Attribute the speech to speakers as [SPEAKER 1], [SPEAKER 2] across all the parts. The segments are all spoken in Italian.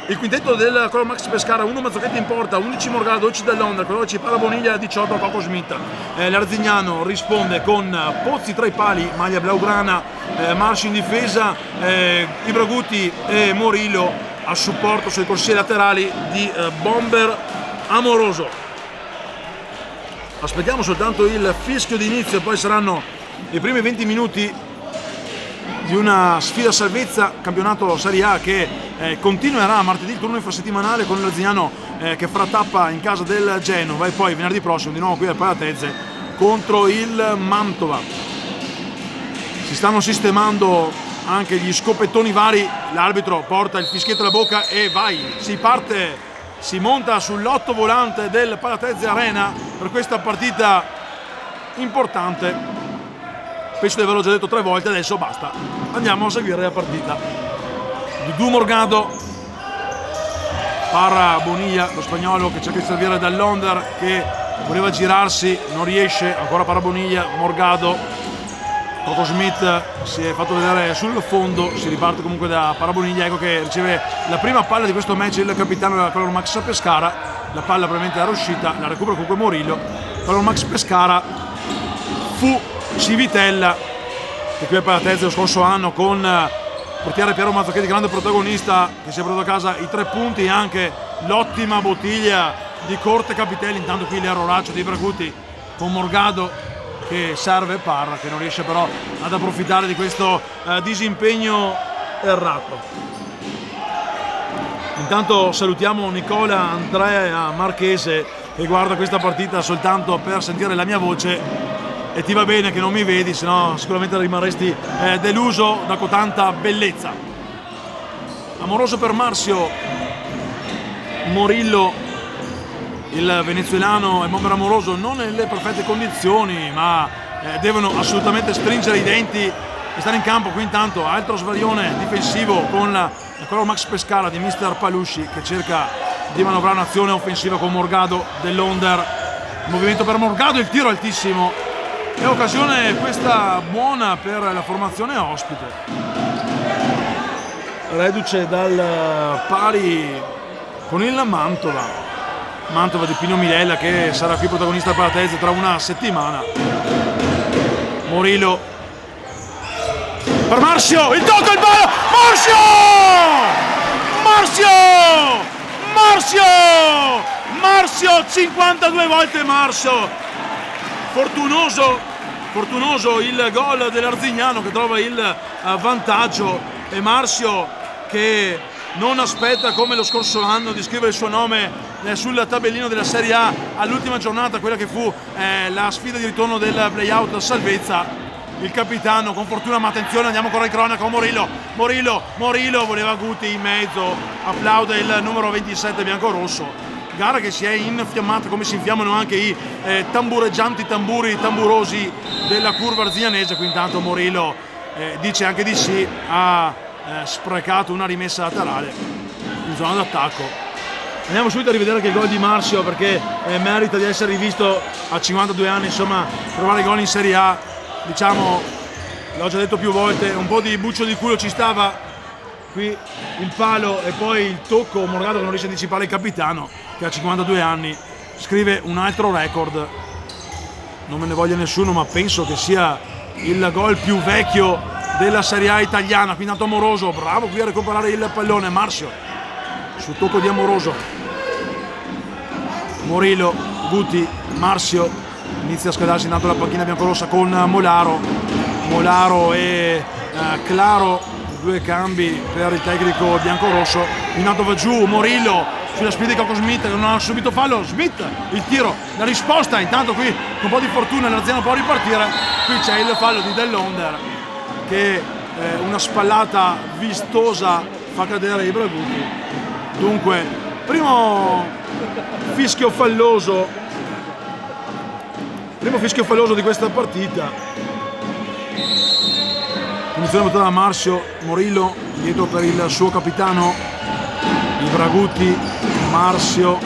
[SPEAKER 1] il quintetto del Color Max Pescara: 1 Mazzochetti in porta, 11 Morgado, 12 Dell'Onder, 14 Paraboniglia, 18 Coco Schmidt. L'Arzignano risponde con Pozzi tra i pali, maglia blaugrana, Marci in difesa, Ibraguti e Morillo a supporto sui corsie laterali di Bomber Amoroso. Aspettiamo soltanto il fischio di inizio e poi saranno i primi 20 minuti di una sfida salvezza, campionato Serie A che continuerà martedì, il turno infrasettimanale con l'Arzignano che farà tappa in casa del Genova, e poi venerdì prossimo di nuovo qui al Palatezze contro il Mantova. Si stanno sistemando anche gli scopettoni vari, l'arbitro porta il fischietto alla bocca e vai, si parte, si monta sull'otto volante del Palatezze Arena per questa partita importante. Penso di averlo già detto 3 volte, adesso basta, andiamo a seguire la partita. Dudu Morgado, Paraboniglia, lo spagnolo che cerca di servire Dall'Onder, che voleva girarsi, non riesce, ancora Paraboniglia, Morgado, Coco Schmidt si è fatto vedere sul fondo, si riparte comunque da Paraboniglia, ecco che riceve la prima palla di questo match il capitano della Color Max Pescara, la palla probabilmente era uscita, la recupera comunque Morillo. Color Max Pescara fu Civitella, che qui al Palatezze lo scorso anno con portiere Piero Mazzochetti, grande protagonista, che si è portato a casa i 3 punti e anche l'ottima bottiglia di Corte Capitelli. Intanto qui l'erroraccio di Ibraguti con Morgado che serve Parra, che non riesce però ad approfittare di questo disimpegno errato. Intanto salutiamo Nicola Andrea Marchese, che guarda questa partita soltanto per sentire la mia voce, e ti va bene che non mi vedi, sennò sicuramente rimarresti deluso da cotanta bellezza. Amoroso per Marcio, Morillo, il venezuelano e Bomber Amoroso non nelle perfette condizioni, ma devono assolutamente stringere i denti e stare in campo. Qui intanto altro svarione difensivo con la Color Max Pescara di Mister Palusci, che cerca di manovrare un'azione offensiva con Morgado, Dell'Onder, movimento per Morgado, il tiro altissimo. È occasione questa buona per la formazione ospite, reduce dal pari con il Mantova di Pino Milella, che sarà qui protagonista al Palatezze tra una settimana. Morillo per Marcio, il tocco, il palo, Marcio 52 volte Marcio. Fortunoso il gol dell'Arzignano che trova il vantaggio, e Marcio che non aspetta come lo scorso anno di scrivere il suo nome sul tabellino della Serie A all'ultima giornata, quella che fu la sfida di ritorno del playout salvezza. Il capitano con fortuna, ma attenzione, andiamo ancora in cronaca con Morillo voleva Guti in mezzo, applaude il numero 27 biancorosso. Gara che si è infiammata come si infiammano anche i tambureggianti tamburosi della curva arzignanese. Qui intanto Morillo dice anche di sì, ha sprecato una rimessa laterale in zona d'attacco. Andiamo subito a rivedere che il gol di Marcio, perché merita di essere rivisto a 52 anni, insomma, trovare gol in Serie A, diciamo, l'ho già detto più volte, un po' di buccio di culo ci stava. Qui il palo e poi il tocco, Morgado che non riesce a anticipare il capitano, che a 52 anni scrive un altro record. Non me ne voglia nessuno, ma penso che sia il gol più vecchio della Serie A italiana. Qui intanto Amoroso, bravo qui a recuperare il pallone, Marcio sul tocco di Amoroso. Morillo, Guti, Marcio, inizia a scadarsi intanto la panchina biancorossa con Molaro e Claro. 2 cambi per il tecnico biancorosso. Intanto va giù Morillo sulla spinta di Coco Schmidt, che non ha subito fallo. Schmidt, il tiro, la risposta. Intanto qui con un po' di fortuna l'Arzignano può ripartire. Qui c'è il fallo di Dell'Onder, che una spallata vistosa fa cadere Ibraguti. Dunque primo fischio falloso di questa partita. Punizione battuta da Marcio, Morillo dietro per il suo capitano, Ibraguti, Marcio,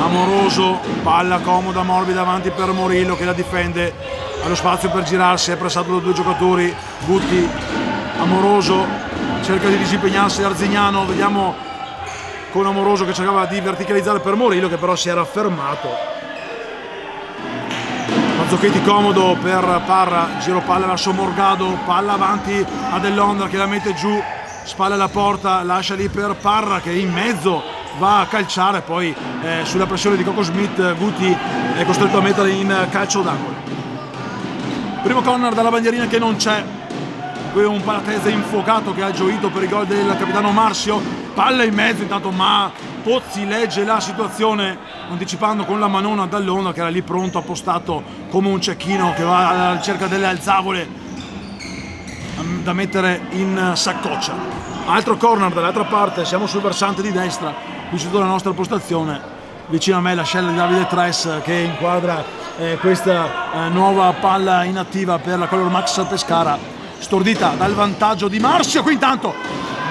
[SPEAKER 1] Amoroso, palla comoda, morbida avanti per Morillo che la difende, ha lo spazio per girarsi, è pressato da 2 giocatori, Guti, Amoroso, cerca di disimpegnarsi l'Arzignano, vediamo con Amoroso che cercava di verticalizzare per Morillo, che però si era fermato. Mazzocchetti comodo per Parra, giro palla verso Morgado, palla avanti a Dell'Onder che la mette giù, spalle alla porta, lascia lì per Parra che in mezzo va a calciare, poi sulla pressione di Coco Smith Guti è costretto a mettere in calcio d'angolo. Primo corner dalla bandierina che non c'è, qui un Palatese infuocato che ha gioito per il gol del capitano Marzio, palla in mezzo intanto, ma Pozzi legge la situazione anticipando con la manona Dall'Onder che era lì pronto, appostato come un cecchino che va alla ricerca delle alzavole da mettere in saccoccia. Altro corner dall'altra parte, siamo sul versante di destra, qui sotto la nostra postazione, vicino a me la scella di Davide Tres che inquadra questa nuova palla inattiva per la Color Max Pescara, stordita dal vantaggio di Marzio. Qui intanto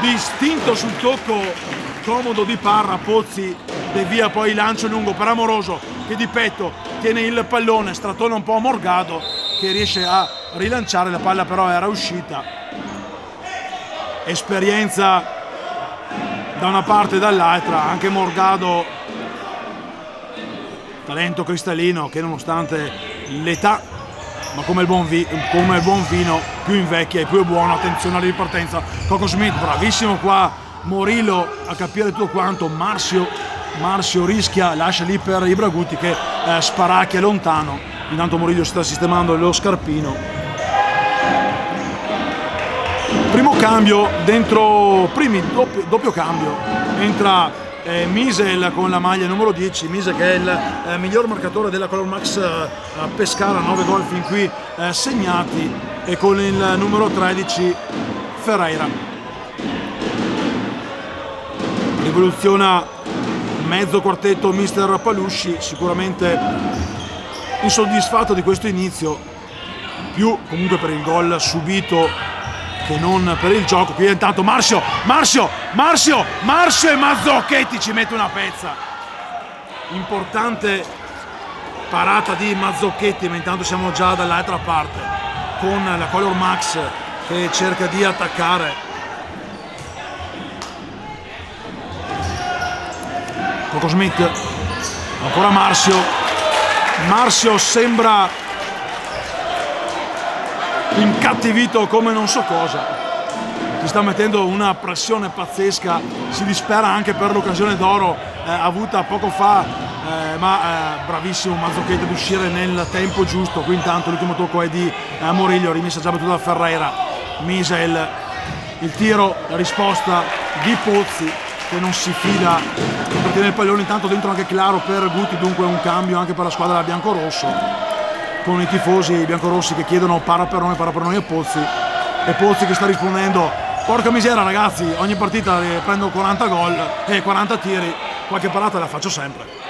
[SPEAKER 1] distinto sul tocco comodo di Parra, Pozzi devia, poi lancio lungo per Amoroso che di petto tiene il pallone, strattona un po' Morgado che riesce a rilanciare, la palla però era uscita. Esperienza da una parte e dall'altra, anche Morgado talento cristallino che nonostante l'età, ma come il buon vino, più invecchia e più è buono. Attenzione alla ripartenza, Coco Smith bravissimo qua, Morillo a capire tutto quanto, Marzio rischia, lascia lì per Ibraguti che sparacchia lontano, intanto Morillo sta sistemando lo scarpino. Primo cambio dentro, doppio cambio, entra Misel con la maglia numero 10, Misel che è il miglior marcatore della Color Max Pescara, 9 gol fin qui segnati, e con il numero 13 Ferreira. Rivoluziona mezzo quartetto mister Palusci, sicuramente insoddisfatto di questo inizio, più comunque per il gol subito che non per il gioco. Qui intanto Marzio e Mazzocchetti ci mette una pezza, importante parata di Mazzocchetti, ma intanto siamo già dall'altra parte con la Color Max che cerca di attaccare. Coco Smith, ancora Marzio sembra incattivito come non so cosa, si sta mettendo una pressione pazzesca, si dispera anche per l'occasione d'oro avuta poco fa, ma bravissimo Mazzocchetti ad uscire nel tempo giusto. Qui intanto l'ultimo tocco è di Morillo, rimessa già battuta da Ferreira. Misel, il tiro, la risposta di Pozzi che non si fida, trattiene il pallone, intanto dentro anche Claro per Guti, dunque un cambio anche per la squadra biancorosso, con i tifosi biancorossi che chiedono para per noi e Pozzi che sta rispondendo: porca misera ragazzi, ogni partita prendo 40 gol e 40 tiri, qualche parata la faccio sempre.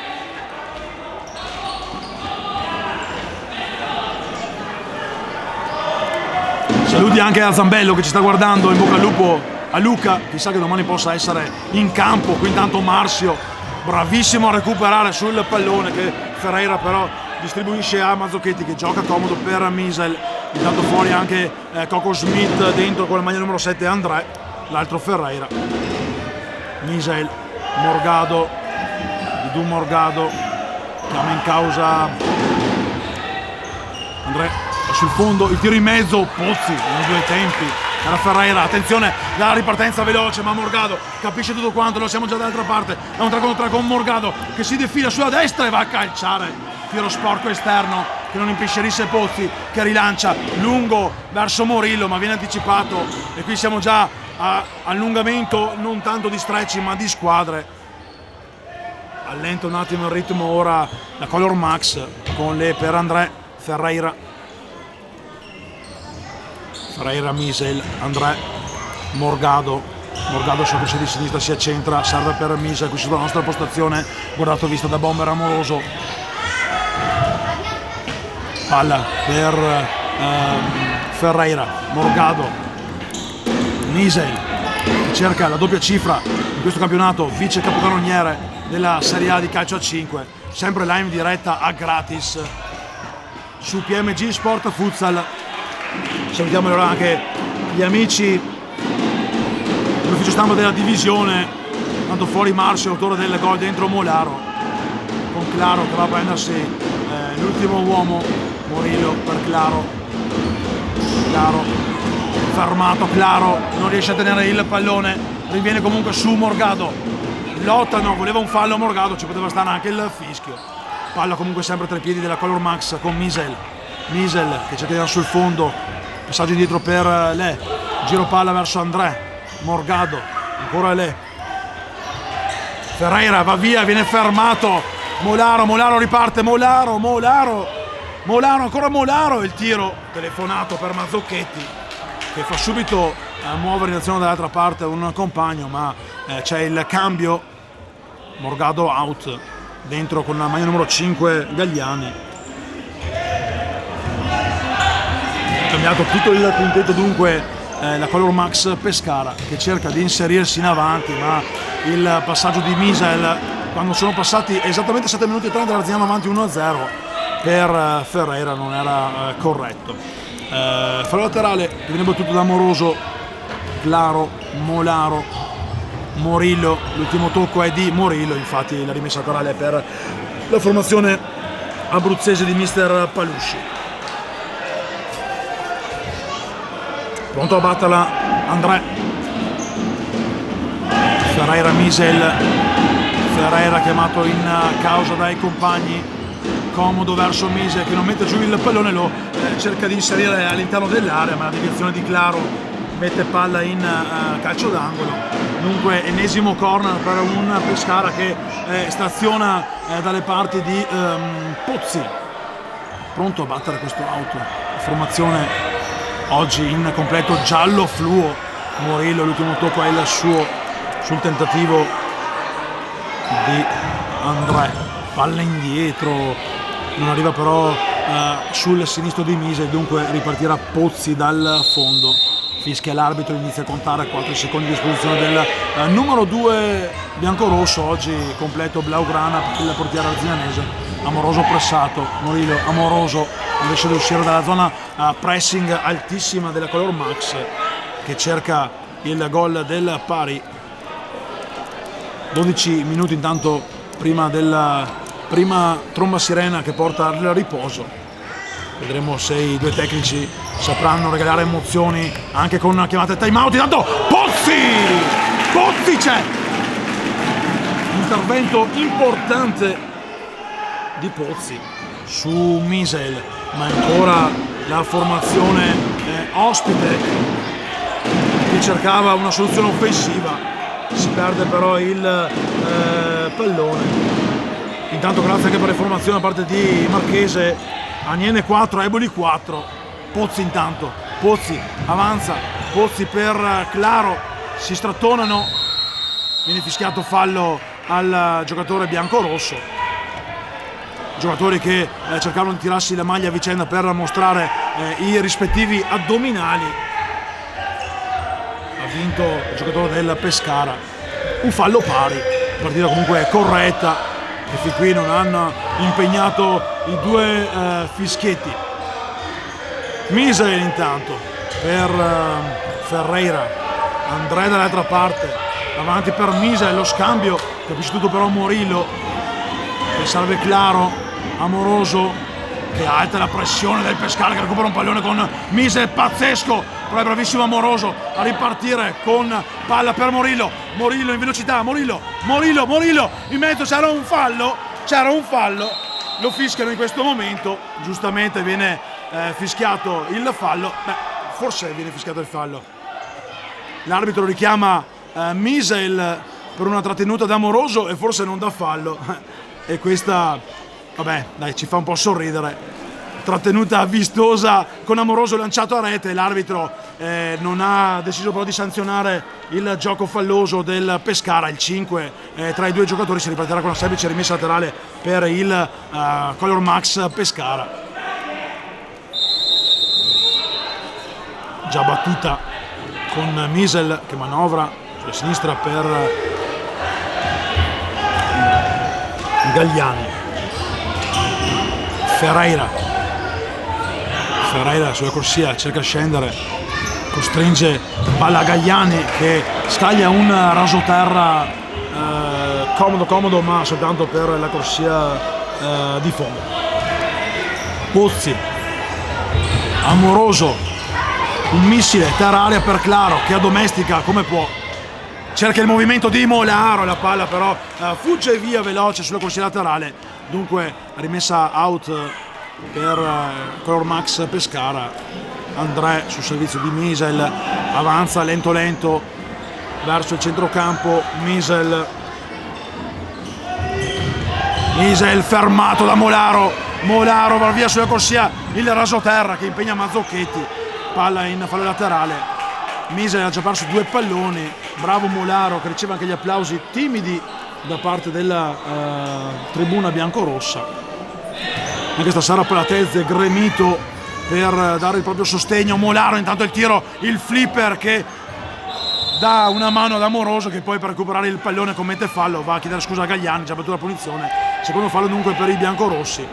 [SPEAKER 1] Saluti anche a Zambello che ci sta guardando, in bocca al lupo a Luca, chissà che domani possa essere in campo. Qui intanto Marzio bravissimo a recuperare sul pallone che Ferreira però distribuisce a Mazzocchetti che gioca comodo per Misel. Intanto fuori anche Coco Smith, dentro con la maglia numero 7 André, l'altro Ferreira. Misel, Morgado, Idu Morgado chiama in causa André, sul fondo il tiro in mezzo, Pozzi in due tempi, era Ferreira, attenzione la ripartenza veloce, ma Morgado capisce tutto quanto, lo siamo già dall'altra parte, è un 3 contro 3 con Morgado che si defila sulla destra e va a calciare, tiro sporco esterno che non impensierisce Pozzi, che rilancia lungo verso Morillo ma viene anticipato, e qui siamo già a allungamento non tanto di stretching ma di squadre. Allenta un attimo il ritmo ora la Color Max con le per André, Ferreira, Misel, André, Morgado sotto di sinistra si accentra, serve per Misel qui sulla nostra postazione, guardato vista da Bomber Amoroso, palla per Ferreira, Morgado, Misel cerca la doppia cifra in questo campionato, vice capocannoniere della Serie A di calcio a 5, sempre live diretta a gratis su PMG Sport Futsal. Salutiamo allora anche gli amici dell'ufficio stampa della divisione tanto fuori Marsio, autore del gol, dentro Molaro con Claro che va a prendersi l'ultimo uomo. Morillo per Claro, fermato Claro, non riesce a tenere il pallone, riviene comunque su Morgado, lottano, voleva un fallo Morgado, ci poteva stare anche il fischio. Palla comunque sempre tra i piedi della Color Max con Misel che cerca di andare sul fondo, passaggio indietro per Le, giro palla verso André, Morgado, ancora Le, Ferreira va via, viene fermato, Molaro riparte, Molaro, ancora Molaro, il tiro telefonato per Mazzocchetti che fa subito muovere in azione dall'altra parte un compagno, ma c'è il cambio, Morgado out, dentro con la maglia numero 5 Gagliani. Ha cambiato tutto il quintetto dunque la Color Max Pescara che cerca di inserirsi in avanti, ma il passaggio di Misel quando sono passati esattamente 7 minuti e 30 dall'Arzignano avanti 1-0 per Ferreira non era corretto. Fallo laterale che viene battuto da Amoroso, Claro, Molaro, Morillo, l'ultimo tocco è di Morillo, infatti la rimessa laterale è per la formazione abruzzese di mister Palusci. Pronto a batterla André, Ferreira Misel, Ferreira chiamato in causa dai compagni, comodo verso Misel che non mette giù il pallone, lo cerca di inserire all'interno dell'area, ma la deviazione di Claro mette palla in calcio d'angolo. Dunque ennesimo corner per un Pescara che staziona dalle parti di Pozzi, pronto a battere questo auto. Formazione oggi in completo giallo fluo, Morillo l'ultimo tocco è il suo sul tentativo di André, palla indietro, non arriva però sul sinistro di Mise, dunque ripartirà Pozzi dal fondo. Fischia l'arbitro, inizia a contare 4 secondi di disposizione del numero 2 biancorosso, oggi completo blaugrana per il portiere arzianese. Amoroso pressato, Morillo, Amoroso invece di uscire dalla zona pressing altissima della Color Max che cerca il gol del pari. 12 minuti intanto prima della prima tromba sirena che porta al riposo. Vedremo se i due tecnici sapranno regalare emozioni anche con una chiamata time out. Intanto Pozzi c'è! Intervento importante di Pozzi su Misel, ma ancora la formazione ospite che cercava una soluzione offensiva. Si perde però il pallone. Intanto grazie anche per le formazioni da parte di Marchese. Aniene 4, Eboli 4. Pozzi intanto, Pozzi avanza, Pozzi per Claro, si strattonano, viene fischiato fallo al giocatore biancorosso. Giocatori che cercavano di tirarsi la maglia a vicenda per mostrare i rispettivi addominali. Ha vinto il giocatore del Pescara, un fallo pari, partita comunque corretta che fin qui non hanno impegnato i due fischietti. Misel intanto per Ferreira, André dall'altra parte, avanti per Misel, lo scambio, capisce tutto però Morillo che salve Claro, Amoroso che alza la pressione del Pescara che recupera un pallone con Misel, pazzesco, però è bravissimo Amoroso a ripartire con palla per Morillo in velocità, Morillo, in mezzo c'era un fallo, lo fischiano in questo momento, giustamente viene fischiato il fallo, forse viene fischiato il fallo, l'arbitro richiama Misel per una trattenuta da Amoroso e forse non dà fallo e questa, vabbè dai, ci fa un po' sorridere. Trattenuta vistosa con Amoroso lanciato a rete, l'arbitro non ha deciso però di sanzionare il gioco falloso del Pescara. Il 5 tra i due giocatori si ripartirà con una semplice rimessa laterale per il Color Max Pescara. Già battuta con Misel che manovra sulla sinistra per Gagliani. Ferreira sulla corsia cerca di scendere, costringe palla a Gagliani che scaglia un rasoterra comodo, ma soltanto per la corsia di fondo. Pozzi, Amoroso, un missile terra aria per Claro che addomestica come può, cerca il movimento di Molaro, la palla però fugge via veloce sulla corsia laterale, dunque rimessa out per Color Max Pescara. André sul servizio di Misel, avanza lento verso il centrocampo. Misel fermato da Molaro va via sulla corsia, il rasoterra che impegna Mazzocchetti, palla in fallo laterale. Misel ha già perso 2 palloni, bravo Molaro che riceve anche gli applausi timidi da parte della tribuna biancorossa. Anche stasera Palatezze è gremito per dare il proprio sostegno. Molaro intanto il tiro, il flipper che dà una mano ad Amoroso che poi per recuperare il pallone commette fallo, va a chiedere scusa a Gagliani, già battuto la punizione, secondo fallo dunque per i biancorossi.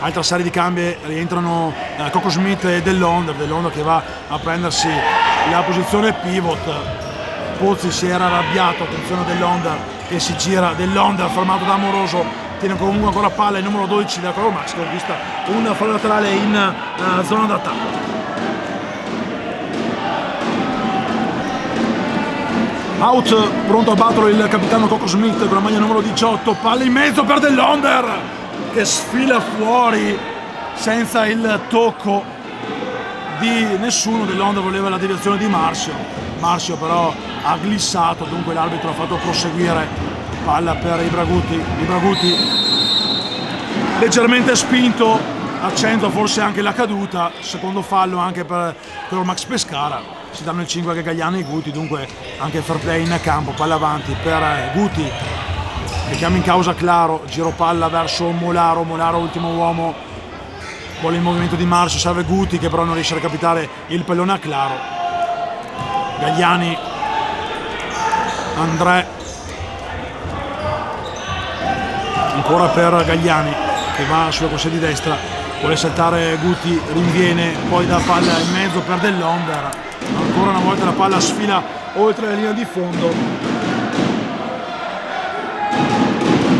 [SPEAKER 1] Altra serie di cambi, rientrano Coco Smith e Dell'Onder che va a prendersi la posizione pivot. Pozzi si era arrabbiato, attenzione a Dell'Onder che si gira, Dell'Onder fermato da Amoroso, tiene comunque ancora palla il numero 12 da Color Max che ha visto un fallo laterale in zona d'attacco. Out, pronto a battere il capitano Coco Smith con la maglia numero 18, palla in mezzo per Dell'Onder che sfila fuori senza il tocco di nessuno. Dell'Onder voleva la deviazione di Marcio però ha glissato, dunque l'arbitro ha fatto proseguire, palla per Ibraguti leggermente spinto, accentua forse anche la caduta, secondo fallo anche per Max Pescara. Si danno il 5 anche Gagliani e Guti, dunque anche fair play in campo, palla avanti per Guti che chiama in causa Claro, giro palla verso Molaro, ultimo uomo, vuole il movimento di Marcio, serve Guti che però non riesce a recapitare il pallone a Claro. Gagliani, André, ancora per Gagliani che va sulla corsia di destra, vuole saltare Guti, rinviene, poi da palla in mezzo per Dell'Onder, ancora una volta la palla sfila oltre la linea di fondo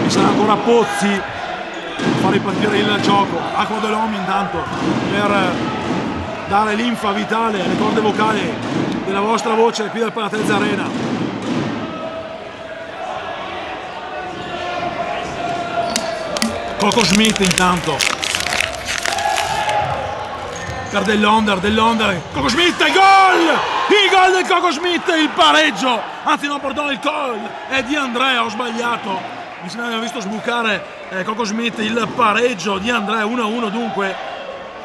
[SPEAKER 1] e sarà ancora Pozzi a far ripartire il gioco. Acqua Dolomi intanto per dare linfa vitale alle corde vocali della vostra voce qui dal Palatezze Arena. Coco Smith intanto per Dell'Onder, Coco Smith, il gol del Coco Smith, il pareggio, anzi no perdono, il gol è di Andrea, ho sbagliato, mi sembra di aver visto sbucare Coco Smith, il pareggio di Andrea, 1-1 dunque,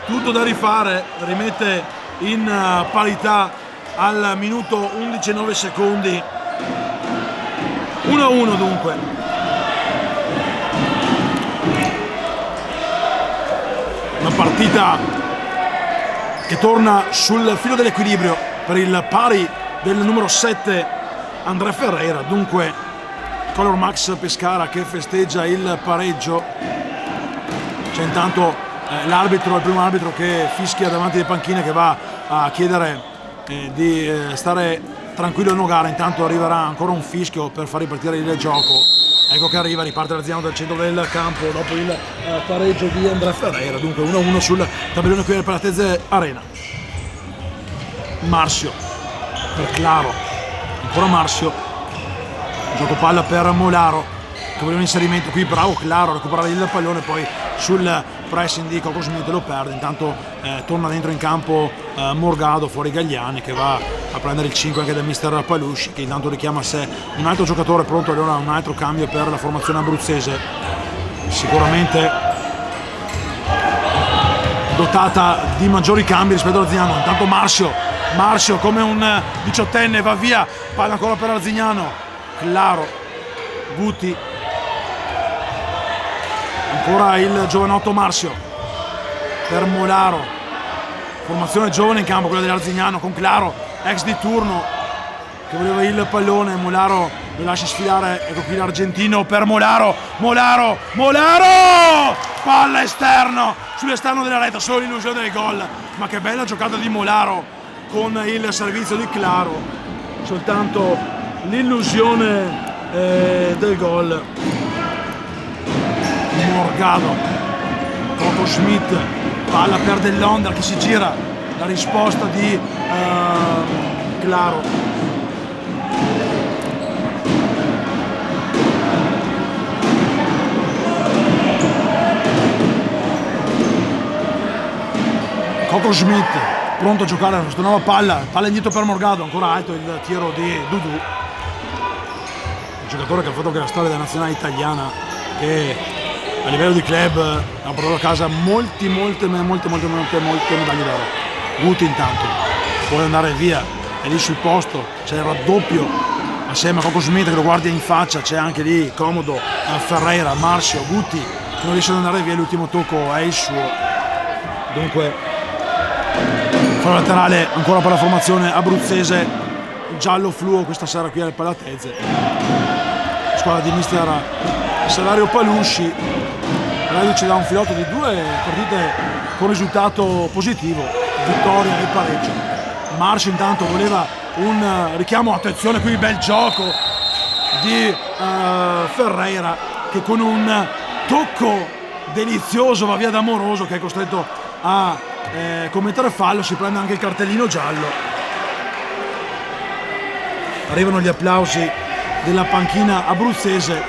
[SPEAKER 1] tutto da rifare, rimette in parità al minuto 11-9 secondi, 1-1 dunque. Una partita che torna sul filo dell'equilibrio per il pari del numero 7 André Ferreira, dunque Color Max Pescara che festeggia il pareggio. C'è intanto l'arbitro, il primo arbitro che fischia davanti alle panchine, che va a chiedere di stare tranquillo in gara. Intanto arriverà ancora un fischio per far ripartire il gioco. Ecco che arriva, riparte l'Arziano dal centro del campo dopo il pareggio di André Ferreira, dunque 1-1 sul tabellone qui del Palatezze Arena. Marcio per Claro, ancora Marcio, gioco palla per Molaro che voleva un inserimento qui, bravo Claro a recuperare il pallone, poi sul pressing di Coco Smith lo perde. Intanto torna dentro in campo Morgado, fuori Gagliani che va a prendere il 5 anche da mister Palusci, che intanto richiama a sé un altro giocatore pronto, allora un altro cambio per la formazione abruzzese, sicuramente dotata di maggiori cambi rispetto all'Arzignano. Intanto Marcio come un 18enne va via, palla ancora per Arzignano, Claro, Guti, ancora il giovanotto Marcio per Molaro, formazione giovane in campo quella dell'Arzignano con Claro ex di turno che voleva il pallone, Molaro lo lascia sfilare, ecco qui l'argentino per Molaro, palla esterno, sull'esterno della rete, solo l'illusione del gol, ma che bella giocata di Molaro con il servizio di Claro, soltanto l'illusione del gol. Morgado, Coco Schmidt, palla per dell'Onder che si gira, la risposta di Claro. Coco Schmidt pronto a giocare questa nuova palla indietro per Morgado, ancora alto il tiro di Dudu, un giocatore che ha fatto anche la storia della nazionale italiana, che a livello di club ha portato a casa molte medaglie d'oro. Guti intanto vuole andare via, è lì sul posto, c'è il raddoppio assieme a Coco Schmidt che lo guarda in faccia, c'è anche lì comodo Ferreira, Marcio, Guti che non riesce ad andare via, l'ultimo tocco è il suo. Dunque fallo laterale ancora per la formazione abruzzese, giallo fluo questa sera qui al Palatese, squadra di mister Salario Palusci. Reduce da un filotto di 2 partite con risultato positivo, vittoria e pareggio. Marcio intanto voleva un richiamo, attenzione qui, bel gioco di Ferreira che con un tocco delizioso va via da Amoroso che è costretto a commettere fallo, si prende anche il cartellino giallo. Arrivano gli applausi della panchina abruzzese,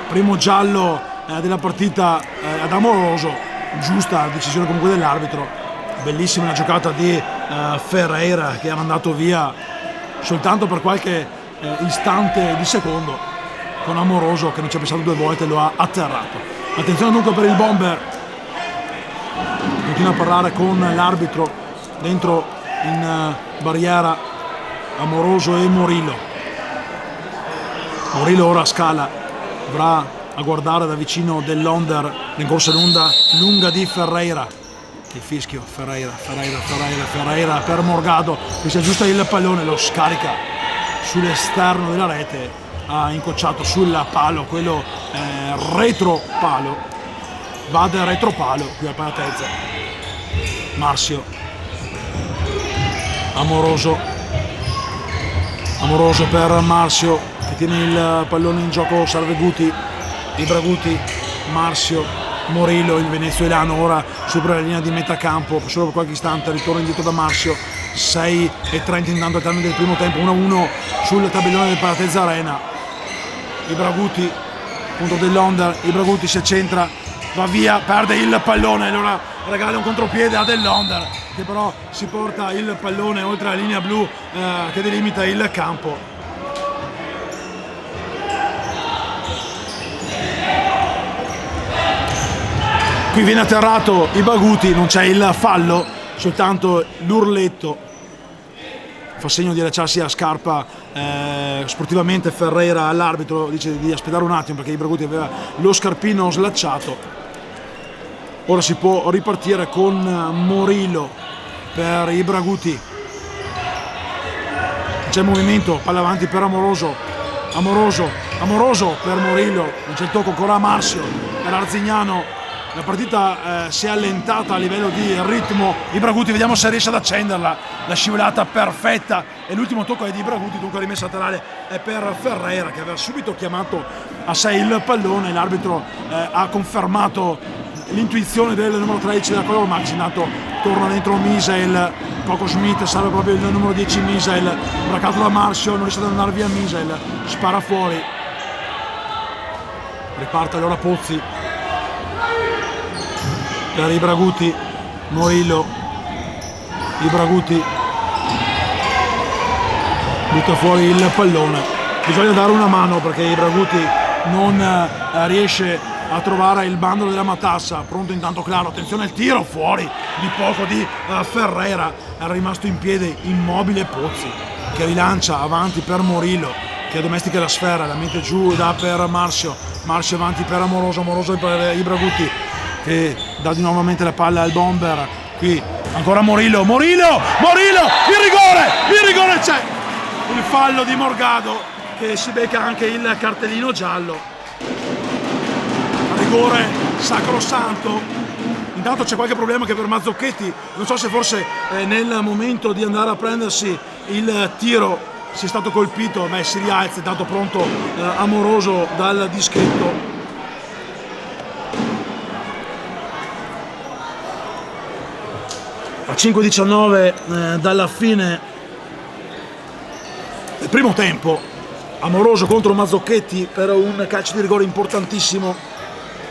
[SPEAKER 1] primo giallo della partita ad Amoroso, giusta decisione comunque dell'arbitro, bellissima la giocata di Ferreira che ha mandato via soltanto per qualche istante di secondo, con Amoroso che non ci ha pensato 2 volte, lo ha atterrato. Attenzione dunque per il bomber, continua a parlare con l'arbitro dentro in barriera Amoroso e Morillo. Morillo ora scala, avrà a guardare da vicino dell'Onder, rincorsa lunga di Ferreira, il fischio, Ferreira per Morgado che si aggiusta il pallone, lo scarica sull'esterno della rete, ha incrociato sul palo, quello retro palo, va del retro palo qui al Palatese. Marcio, Amoroso per Marcio che tiene il pallone in gioco, serve Guti, Ibraguti, Marcio, Morillo, il venezuelano ora supera la linea di metà campo solo per qualche istante, ritorna indietro da Marcio, 6:30 intanto al termine del primo tempo, 1-1 sul tabellone del Palatese Arena. Ibraguti punto dell'Onder, Ibraguti si accentra, va via, perde il pallone, allora regala un contropiede a dell'Onder che però si porta il pallone oltre la linea blu che delimita il campo. Qui viene atterrato Ibraguti, non c'è il fallo, soltanto l'urletto. Fa segno di allacciarsi a scarpa sportivamente Ferreira all'arbitro, dice di aspettare un attimo perché Ibraguti aveva lo scarpino slacciato. Ora si può ripartire con Morillo per Ibraguti. C'è il movimento, palla avanti per Amoroso per Morillo, non c'è il tocco ancora a Marcio per Arzignano. La partita si è allentata a livello di ritmo. Ibraguti, vediamo se riesce ad accenderla, la scivolata perfetta e l'ultimo tocco è di Ibraguti, dunque la rimessa laterale è per Ferreira che aveva subito chiamato a sé il pallone. L'arbitro ha confermato l'intuizione del numero 13 della Color Max, intanto torna dentro Misael, Coco Schmidt salva proprio il numero 10 Misael, braccato da Marcio, non riesce ad andare via Misael, spara fuori, riparte allora Pozzi per Ibraguti, Morillo, Ibraguti butta fuori il pallone, bisogna dare una mano perché Ibraguti non riesce a trovare il bandolo della matassa. Pronto intanto Claro, attenzione al tiro fuori di poco di Ferreira, è rimasto in piedi immobile Pozzi che rilancia avanti per Morillo che domestica la sfera, la mette giù, dà per Marcio avanti per Amoroso per Ibraguti che dà di nuovamente la palla al bomber. Qui ancora Morillo, il rigore c'è, il fallo di Morgado che si becca anche il cartellino giallo, rigore sacrosanto. Intanto c'è qualche problema che per Mazzocchetti, non so se forse nel momento di andare a prendersi il tiro si è stato colpito, si rialza, è dato pronto Amoroso dal dischetto. A 5:19 dalla fine del primo tempo, Amoroso contro Mazzocchetti per un calcio di rigore importantissimo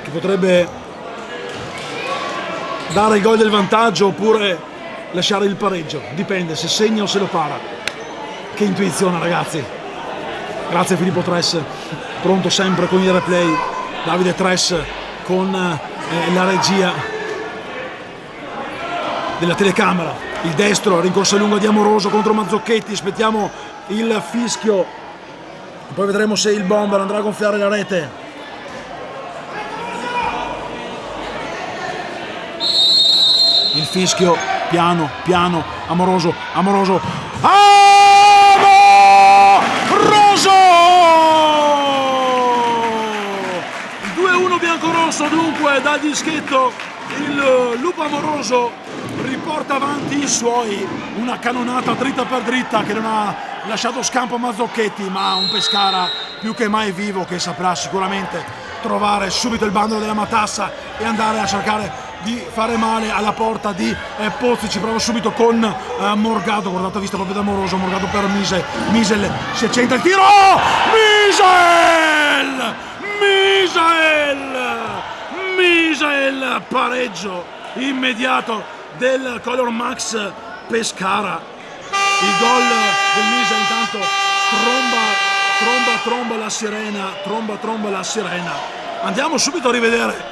[SPEAKER 1] che potrebbe dare il gol del vantaggio oppure lasciare il pareggio, dipende se segna o se lo para. Che intuizione, ragazzi. Grazie Filippo Tres, pronto sempre con il replay. Davide Tres con la regia della telecamera. Il destro, rincorsa lunga di Amoroso contro Mazzocchetti. Aspettiamo il fischio e poi vedremo se il bomber andrà a gonfiare la rete. Il fischio, piano, piano, Amoroso. Il 2-1 biancorosso dunque dal dischetto. Il lupo Amoroso riporta avanti i suoi, una cannonata dritta per dritta che non ha lasciato scampo a Mazzocchetti, ma un Pescara più che mai vivo che saprà sicuramente trovare subito il bandolo della matassa e andare a cercare di fare male alla porta di Pozzi. Ci prova subito con Morgado, guardate, vista proprio da Amoroso. Morgado per Misel si accentra il tiro, Misel, pareggio immediato del Color Max Pescara. Il gol del Misel intanto tromba la sirena. Andiamo subito a rivedere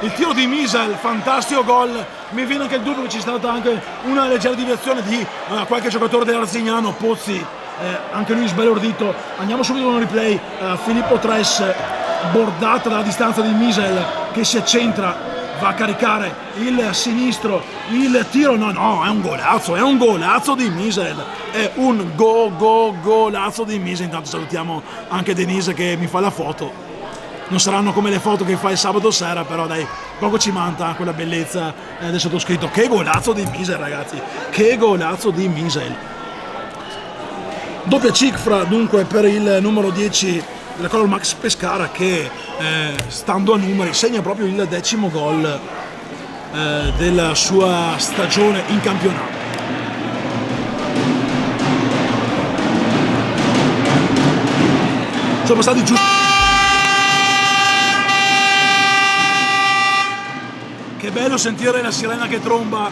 [SPEAKER 1] il tiro di Misel, fantastico gol. Mi viene anche il dubbio che ci sia stata anche una leggera deviazione di qualche giocatore dell'Arzignano. Pozzi, anche lui sbalordito. Andiamo subito con un replay. Filippo Tres, bordata dalla distanza di Misel che si accentra, va a caricare il sinistro. Il tiro, no, è un golazzo di Misel. È un golazzo di Misel. Intanto salutiamo anche Denise che mi fa la foto. Non saranno come le foto che fai il sabato sera, però dai, poco ci manca quella bellezza del sottoscritto. Che golazzo di Misel, ragazzi, che golazzo di Misel. Doppia cifra dunque per il numero 10 della Color Max Pescara che, stando a numeri, segna proprio il 10° gol della sua stagione in campionato. Sono passati giusto. Che bello sentire la sirena che tromba.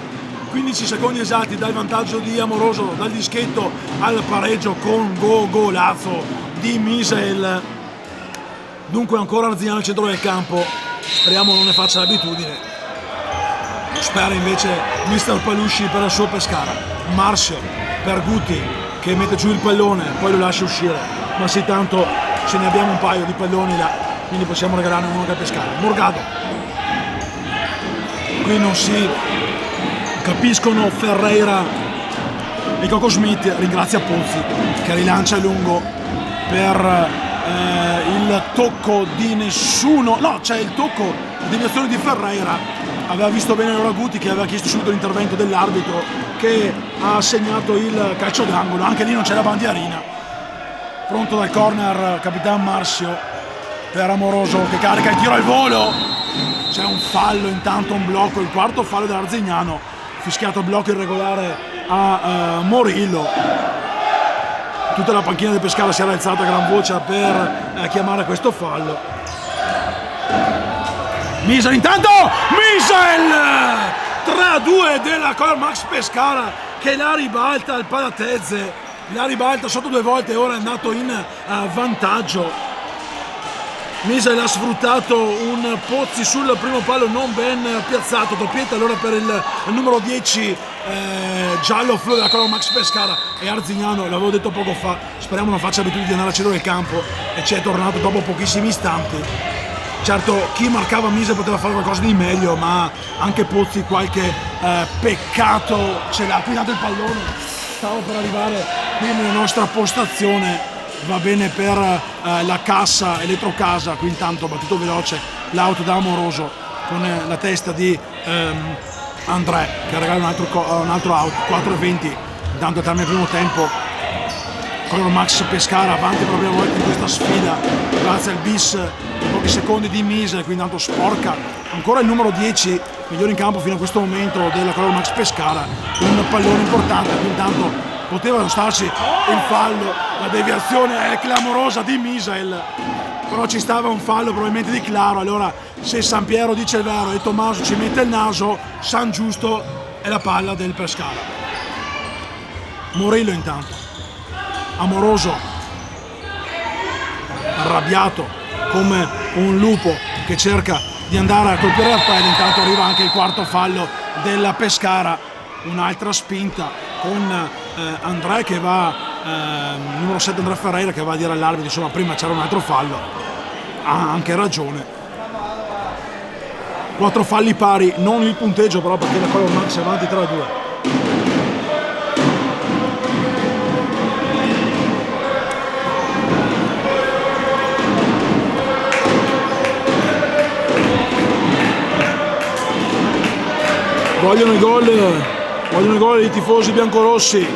[SPEAKER 1] 15 secondi esatti dal vantaggio di Amoroso, dal dischetto al pareggio con golazzo di Misel. Dunque ancora Arzignano al centro del campo, speriamo non ne faccia l'abitudine. Spera invece mister Palusci per il suo Pescara. Marzio per Guti che mette giù il pallone, poi lo lascia uscire, ma sì, tanto ce ne abbiamo un paio di palloni là, quindi possiamo regalarne uno che Pescara. Morgado, qui non si capiscono Ferreira e Coco Smith. Ringrazia Pozzi che rilancia lungo per il tocco di nessuno. No, c'è il tocco, la deviazione di Ferreira. Aveva visto bene Laura Guti che aveva chiesto subito l'intervento dell'arbitro che ha segnato il calcio d'angolo. Anche lì non c'è la bandierina. Pronto dal corner Capitan Marzio per Amoroso che carica il tiro al volo. C'è un fallo, intanto un blocco, il quarto fallo dell'Arzignano, fischiato blocco irregolare a Morillo. Tutta la panchina del Pescara si era alzata a gran voce per chiamare questo fallo. Misel intanto, Misel 3-2 della Color Max Pescara che la ribalta al Palatezze, la ribalta sotto 2 volte e ora è andato in vantaggio. Misel ha sfruttato un Pozzi sul primo palo non ben piazzato, doppietta allora per il numero 10 giallo flu della Color Max Pescara. E Arzignano, l'avevo detto poco fa, speriamo non faccia abitudine di andare a centro del campo, e ci è tornato dopo pochissimi istanti. Certo, chi marcava Misel poteva fare qualcosa di meglio, ma anche Pozzi qualche peccato ce l'ha. Qui dato il pallone, stavo per arrivare qui nella nostra postazione. Va bene per la cassa Elettrocasa, qui intanto battuto veloce l'auto da Amoroso con la testa di André che regala un altro auto. 4:20 intanto al termine del primo tempo Color Max Pescara avanti per la prima volta in questa sfida grazie al bis in pochi secondi di Misa, quindi tanto sporca ancora il numero 10 migliore in campo fino a questo momento della Color Max Pescara, un pallone importante, quindi intanto poteva starci il fallo, la deviazione è clamorosa di Misael, però ci stava un fallo probabilmente di Claro. Allora se San Piero dice il vero e Tommaso ci mette il naso, San Giusto è la palla del Pescara. Morillo intanto, Amoroso, arrabbiato come un lupo che cerca di andare a colpire la palla. Intanto arriva anche il quarto fallo della Pescara, un'altra spinta con André che va, numero 7 André Ferreira che va a dire all'arbitro, insomma prima c'era un altro fallo, ha anche ragione. 4 falli pari, non il punteggio però perché la Color Max è avanti 3-2. Vogliono i gol i tifosi biancorossi.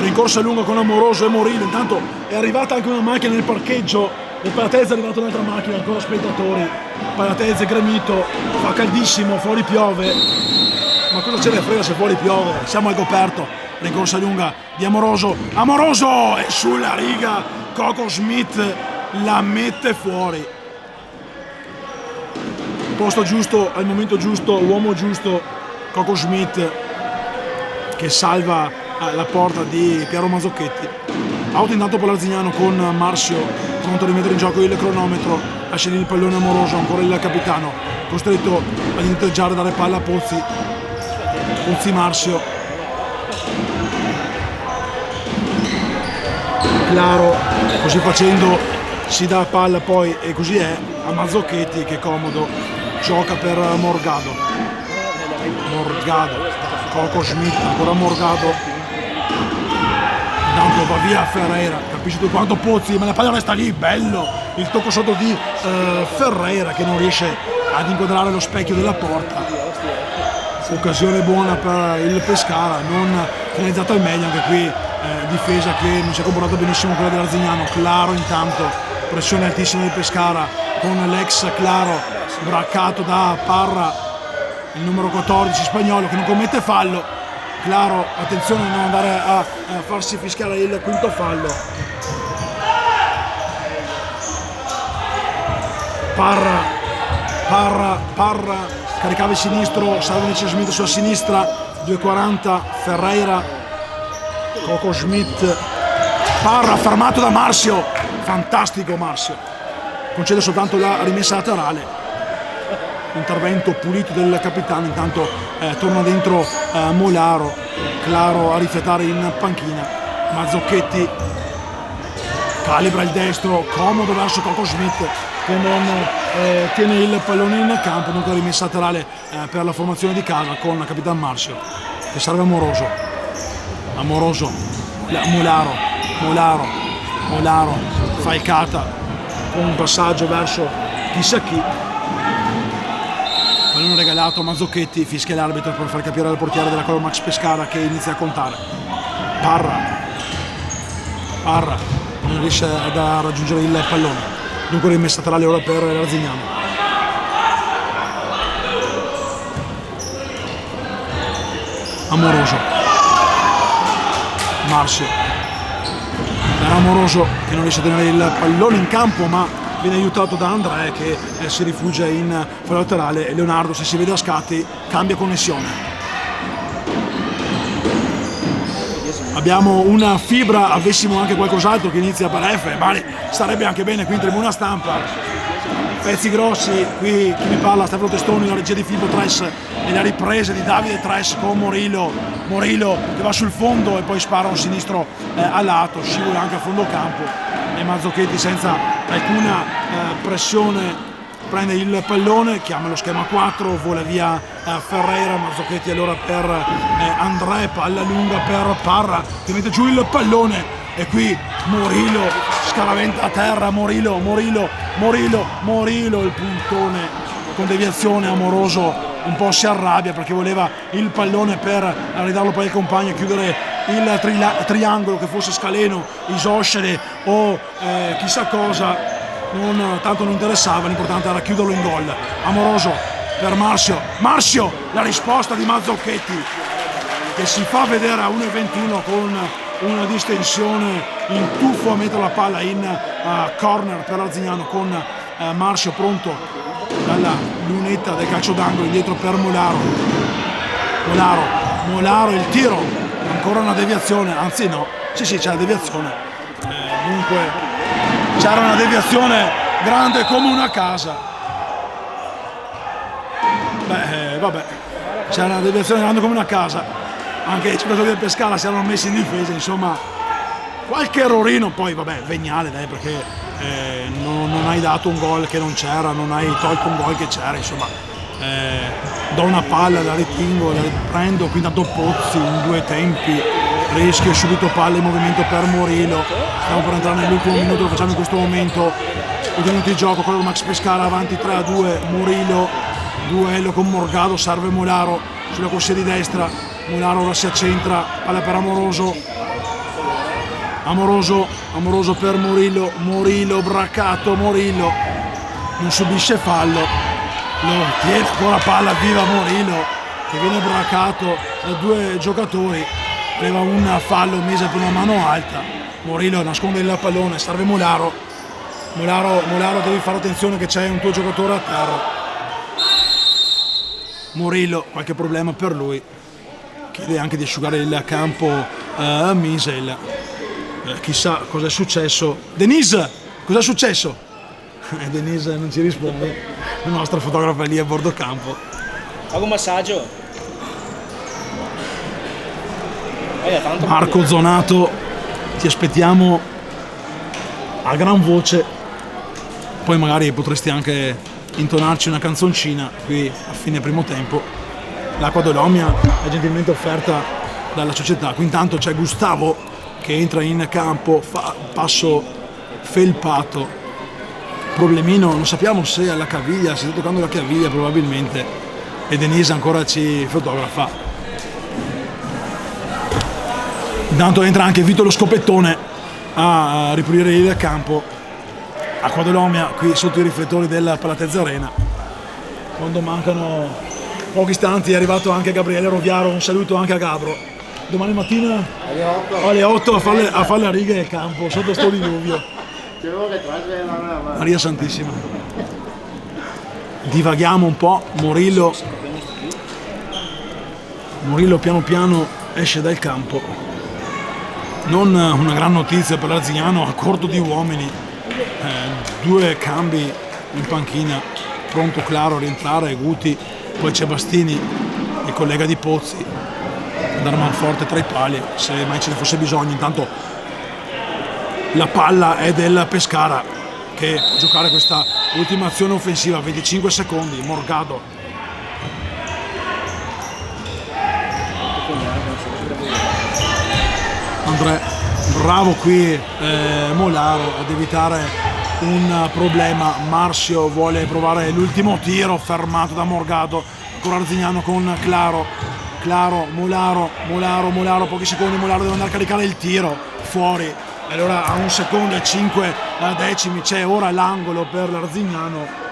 [SPEAKER 1] Rincorsa lunga con Amoroso e Morillo. Intanto è arrivata anche una macchina nel parcheggio del Palatese, è arrivata un'altra macchina, ancora spettatori. Palatese gremito, fa caldissimo, fuori piove. Ma cosa ce ne frega se fuori piove? Siamo al coperto. Rincorsa lunga di Amoroso. Amoroso! E sulla riga Coco Smith la mette fuori. Posto giusto, al momento giusto, l'uomo giusto. Coco Smith che salva la porta di Piero Mazzocchetti. Auto intanto per l'Arzignano con Marzio pronto a rimettere in gioco il cronometro, lascia lì il pallone Amoroso, ancora il capitano costretto ad integgiare, dare palla a Pozzi. Marzio, Claro, così facendo si dà palla poi e così è a Mazzocchetti che comodo gioca per Morgado, Coco Smith, ancora Morgado, intanto va via Ferreira, capisci tu quanto Pozzi, ma la palla resta lì, bello il tocco sotto di Ferreira che non riesce ad inquadrare lo specchio della porta. Occasione buona per il Pescara, non finalizzata al meglio, anche qui difesa che non si è comportata benissimo quella dell'Arzignano. Claro intanto, pressione altissima del Pescara con l'ex Claro braccato da Parra, il numero 14 spagnolo che non commette fallo. Claro, attenzione a non andare a farsi fischiare il quinto fallo. Parra caricava il sinistro, salva Smith sulla sinistra, 2.40 Ferreira, Coco Smith, Parra fermato da Marzio, fantastico Marzio, concede soltanto la rimessa laterale. Intervento pulito del capitano, intanto torna dentro Molaro, Claro a rifiatare in panchina, Mazzocchetti calibra il destro, comodo verso Coco Smith che non tiene il pallone in campo, dunque rimessa laterale per la formazione di casa con capitano Marzio che serve Amoroso, Molaro falcata con un passaggio verso chissà chi. Pallone regalato a Mazzocchetti, fischia l'arbitro per far capire al portiere della Color Max Pescara che inizia a contare. Parra non riesce a raggiungere il pallone, dunque rimessa laterale ora per l'Arzignano. Amoroso, Marzio, era Amoroso che non riesce a tenere il pallone in campo, ma viene aiutato da André che si rifugia in fallo laterale e Leonardo, se si vede a scatti, cambia connessione. Abbiamo una fibra, avessimo anche qualcos'altro che inizia per F, ma starebbe anche bene qui in tribuna stampa. Pezzi grossi, qui chi mi parla Stefano Testoni, la regia di Filippo Tres e le riprese di Davide Tres con Morillo che va sul fondo e poi spara un sinistro a lato, scivola anche a fondo campo e Mazzocchetti senza alcuna pressione prende il pallone, chiama lo schema 4, vola via Ferreira. Mazzocchetti allora per André, palla lunga per Parra che mette giù il pallone e qui Morillo scaraventa a terra, Morillo, il puntone con deviazione. Amoroso un po' si arrabbia perché voleva il pallone per ridarlo poi al compagno e chiudere il triangolo, che fosse Scaleno, Isoshede o chissà cosa, tanto non interessava, l'importante era chiuderlo in gol. Amoroso per Marcio, la risposta di Mazzocchetti, che si fa vedere a 1,21 con una distensione, in tuffo a mettere la palla in corner per l'Arzignano, con Marcio pronto dalla lunetta del calcio d'angolo, dietro per Molaro, il tiro, ancora una deviazione, anzi no, sì c'è la deviazione, dunque c'era una deviazione grande come una casa, vabbè, c'era una deviazione grande come una casa, anche i giocatori del Pescara si erano messi in difesa, insomma qualche errorino, poi vabbè, veniale dai, perché non hai dato un gol che non c'era, non hai tolto un gol che c'era, insomma do una palla, la ritingo, la riprendo, qui dato Pozzi in due tempi, rischio subito palla in movimento per Morillo, stiamo per entrare nell'ultimo minuto, lo facciamo in questo momento, ultimo minuto di gioco, quello Max Pescara avanti 3-2, Morillo, duello con Morgado, serve Molaro sulla corsia di destra, Molaro ora si accentra, palla per Amoroso per Morillo braccato, Morillo non subisce fallo, lo tiene ancora palla viva Morillo che viene braccato da due giocatori, aveva un fallo mise per una mano alta, Morillo nasconde il pallone, serve Molaro, devi fare attenzione che c'è un tuo giocatore a terra, Morillo qualche problema per lui, chiede anche di asciugare il campo a Misel. Chissà cosa è successo. Denise, cosa è successo? Denise non ci risponde, la nostra fotografa lì a bordo campo.
[SPEAKER 2] Fago un massaggio.
[SPEAKER 1] Marco Zonato, ti aspettiamo a gran voce, poi magari potresti anche intonarci una canzoncina qui a fine primo tempo. L'acqua d'Olomia è gentilmente offerta dalla società. Qui intanto c'è Gustavo che entra in campo, fa passo felpato, problemino, non sappiamo se alla caviglia, si sta toccando la caviglia probabilmente, e Denise ancora ci fotografa. Intanto entra anche Vito lo Scopettone a ripulire il campo. Acqua d'Olomia qui sotto i riflettori del Palatezza Arena, quando mancano pochi istanti è arrivato anche Gabriele Roviaro, un saluto anche a Gabro. Domani mattina alle 8 a fare la riga del campo sotto sto diluvio. Maria Santissima. Divaghiamo un po'. Morillo piano piano esce dal campo. Non una gran notizia per l'Arzignano, a corto di uomini, due cambi in panchina, pronto Claro a rientrare, Guti, poi c'è Bastini, il collega di Pozzi, andare manforte tra i pali se mai ce ne fosse bisogno. Intanto la palla è del Pescara che può giocare questa ultima azione offensiva, 25 secondi, Morgado. Andrea, bravo qui Molaro ad evitare un problema. Marcio vuole provare l'ultimo tiro, fermato da Morgado, ancora Arzignano con Claro, Molaro, pochi secondi, Molaro deve andare a caricare il tiro, fuori, e allora a 1 secondo e 5 decimi c'è ora l'angolo per l'Arzignano.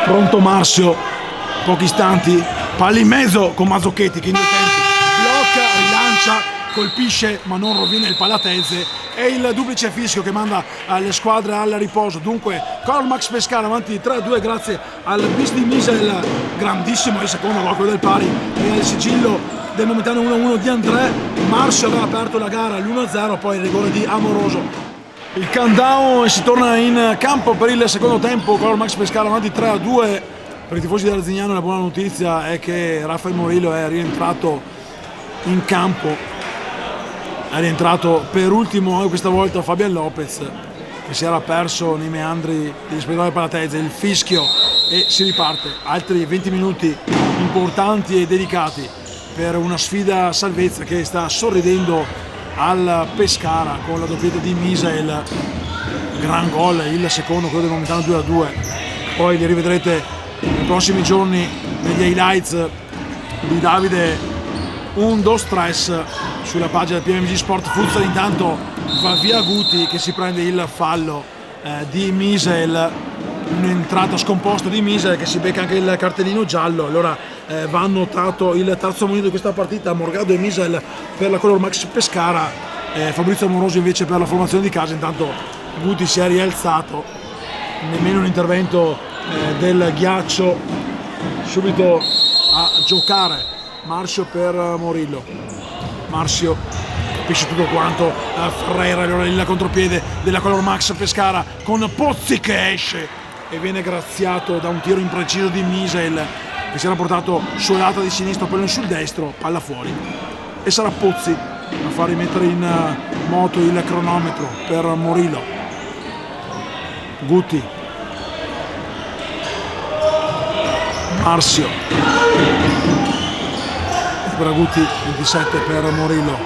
[SPEAKER 1] Pronto Marcio, pochi istanti, palla in mezzo con Mazzocchetti che in due tempi blocca, rilancia, colpisce ma non rovina il Palatese. E il duplice fischio che manda le squadre al riposo. Dunque Carl Max Pescara avanti 3-2 grazie al bis di Misel, grandissimo il secondo gol, quello del pari, e al sigillo del momentaneo 1-1 di André. Marcio aveva aperto la gara all'1-0, poi il rigore di Amoroso. Il countdown e si torna in campo per il secondo tempo. Carl Max Pescara avanti 3-2. Per i tifosi dell'Arzignano la buona notizia è che Raffaele Morillo è rientrato in campo. È rientrato per ultimo questa volta Fabian Lopez, che si era perso nei meandri degli spettatori Palatese. Il fischio e si riparte. Altri 20 minuti importanti e delicati per una sfida a salvezza che sta sorridendo al Pescara con la doppietta di Misael, gran gol, il secondo, quello del momentaneo 2-2. poi li rivedrete nei prossimi giorni negli highlights di Davide 1-2-3 sulla pagina del PMG Sport Futsal. Intanto va via Guti che si prende il fallo di Misel, un'entrata scomposta di Misel che si becca anche il cartellino giallo. Allora va annotato il terzo ammonito di questa partita, Morgado e Misel per la Color Max Pescara, Fabrizio Amoroso invece per la formazione di casa. Intanto Guti si è rialzato, nemmeno un intervento del ghiaccio, subito a giocare Marcio per Morillo. Marcio capisce tutto quanto, Ferreira, allora il contropiede della Color Max Pescara con Pozzi che esce e viene graziato da un tiro impreciso di Misel che si era portato sulla lato di sinistro, pallone sul destro, palla fuori, e sarà Pozzi a far rimettere in moto il cronometro per Morillo. Guti, Marcio per Guti, 27 per Morillo.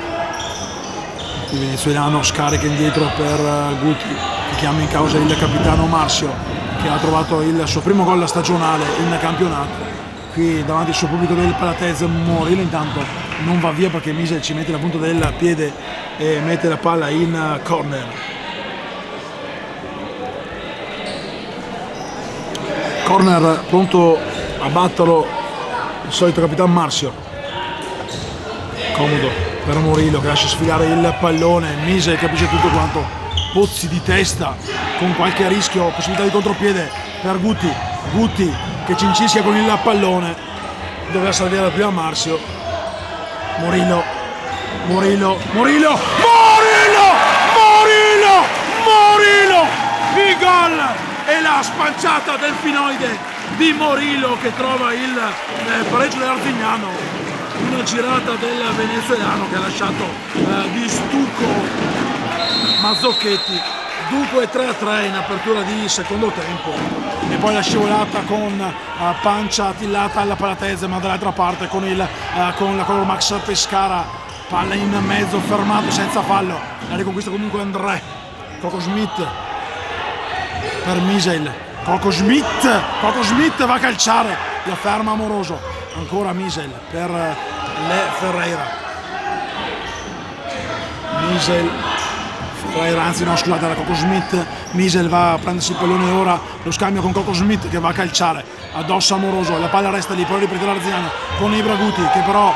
[SPEAKER 1] Il venezuelano scarica indietro per Guti che chiama in causa il capitano Marcio, che ha trovato il suo primo gol stagionale in campionato qui davanti al suo pubblico del Palatese. Morillo intanto non va via perché Misel ci mette la punta del piede e mette la palla in corner. Corner pronto a batterlo il solito capitano Marcio. Comodo per Morillo che lascia sfilare il pallone, Misel capisce tutto quanto, Pozzi di testa con qualche rischio, possibilità di contropiede per Guti, Guti che ci incischia con il pallone, doveva salire la prima Marcio. Morillo, Morillo, Morillo, Morillo, Morillo, Morillo, il gol e la spanciata del finoide di Morillo che trova il pareggio dell'Arzignano. Una girata del venezuelano che ha lasciato di stucco Mazzocchetti. Dunque 3-3 in apertura di secondo tempo, e poi la scivolata con pancia attillata alla Palatese, ma dall'altra parte con la Color Max Pescara, palla in mezzo, fermato senza fallo, la riconquista comunque André. Coco Schmidt per Misel, Coco Schmidt va a calciare, la ferma Amoroso, ancora Misel per Le Ferreira. Misel, Ferreira, anzi no scusate, era Coco Schmidt. Misel va a prendersi il pallone ora, lo scambio con Coco Schmidt che va a calciare addosso Amoroso, la palla resta lì, poi riprende l'Arzignano con Ibra Guti che però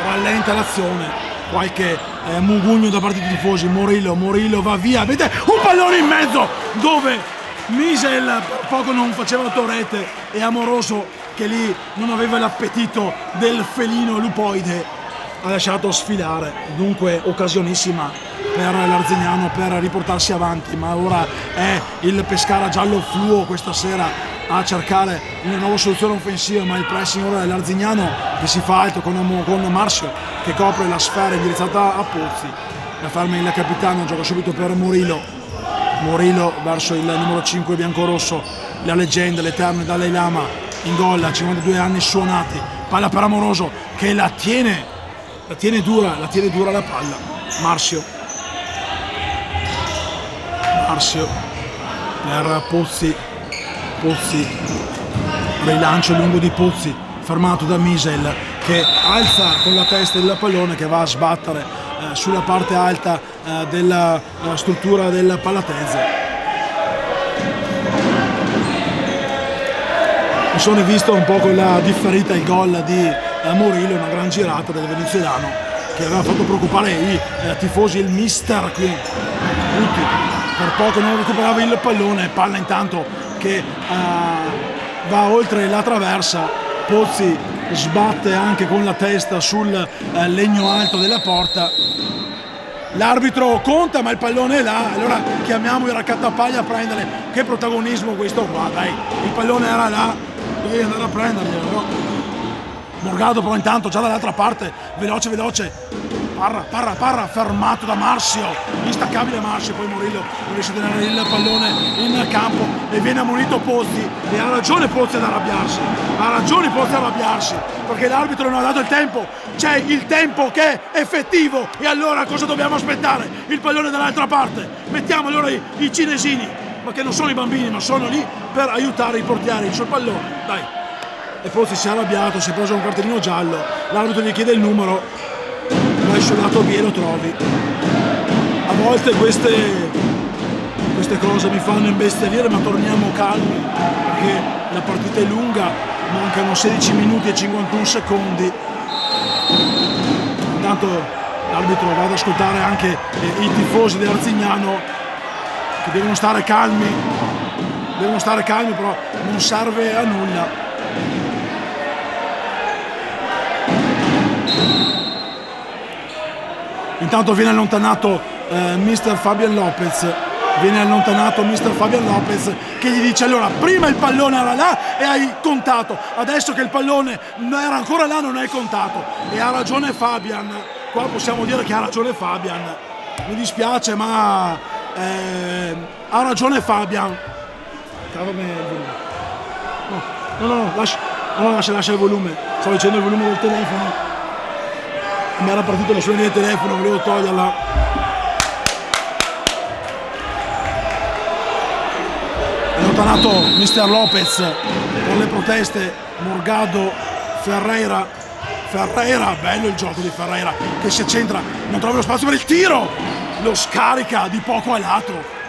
[SPEAKER 1] rallenta l'azione, qualche mugugno da parte dei tifosi. Morillo va via, vedete un pallone in mezzo dove Misel per poco non faceva torrete e Amoroso, che lì non aveva l'appetito del felino lupoide, ha lasciato sfilare. Dunque occasionissima per l'Arzignano per riportarsi avanti, ma ora è il Pescara giallo fluo questa sera a cercare una nuova soluzione offensiva, ma il pressing ora dell'Arzignano che si fa alto con Marcio che copre la sfera indirizzata a Pozzi. La ferma il capitano, gioca subito per Morillo verso il numero 5 biancorosso, la leggenda, l'eterno Dalai Lama in gol a 52 anni suonati, palla per Amoroso che la tiene dura la palla. Marcio per Pozzi, rilancio lungo di Pozzi, fermato da Misel che alza con la testa il pallone che va a sbattere sulla parte alta della struttura del Palatese. Mi sono visto un po' quella differita il gol di Morillo, una gran girata del venezuelano che aveva fatto preoccupare i tifosi, il mister qui tutti, per poco non recuperava il pallone, palla intanto che va oltre la traversa, Pozzi sbatte anche con la testa sul legno alto della porta, l'arbitro conta ma il pallone è là, allora chiamiamo il raccattapaglia a prendere. Che protagonismo questo qua, dai, il pallone era là, dovevi andare a prenderglielo, no? Morgado però intanto già dall'altra parte, veloce, parra, fermato da Marcio, instaccabile Marcio, poi Morillo non riesce a tenere il pallone in campo e viene ammonito Pozzi, e ha ragione Pozzi ad arrabbiarsi, perché l'arbitro non ha dato il tempo, c'è il tempo che è effettivo, e allora cosa dobbiamo aspettare? Il pallone dall'altra parte, mettiamo allora i cinesini, ma che non sono i bambini, ma sono lì per aiutare i portieri sul pallone, dai. E Pozzi si è arrabbiato, si è preso un cartellino giallo, l'arbitro gli chiede il numero, vai sul lato B e lo trovi. A volte queste cose mi fanno imbestialire, ma torniamo calmi perché la partita è lunga, mancano 16 minuti e 51 secondi. Intanto l'arbitro va ad ascoltare anche i tifosi dell'Arzignano che devono stare calmi, però non serve a nulla. Intanto viene allontanato mister Fabian Lopez, che gli dice: allora prima il pallone era là e hai contato, adesso che il pallone era ancora là non hai contato. E ha ragione Fabian, qua possiamo dire che ha ragione Fabian, mi dispiace ma ha ragione Fabian. Lascia il volume, stavo dicendo il volume del telefono, mi era partito la suoneria del telefono, volevo toglierla. Allontanato mister Lopez per le proteste. Morgado, Ferreira, bello il gioco di Ferreira che si accentra, non trova lo spazio per il tiro, lo scarica di poco a lato.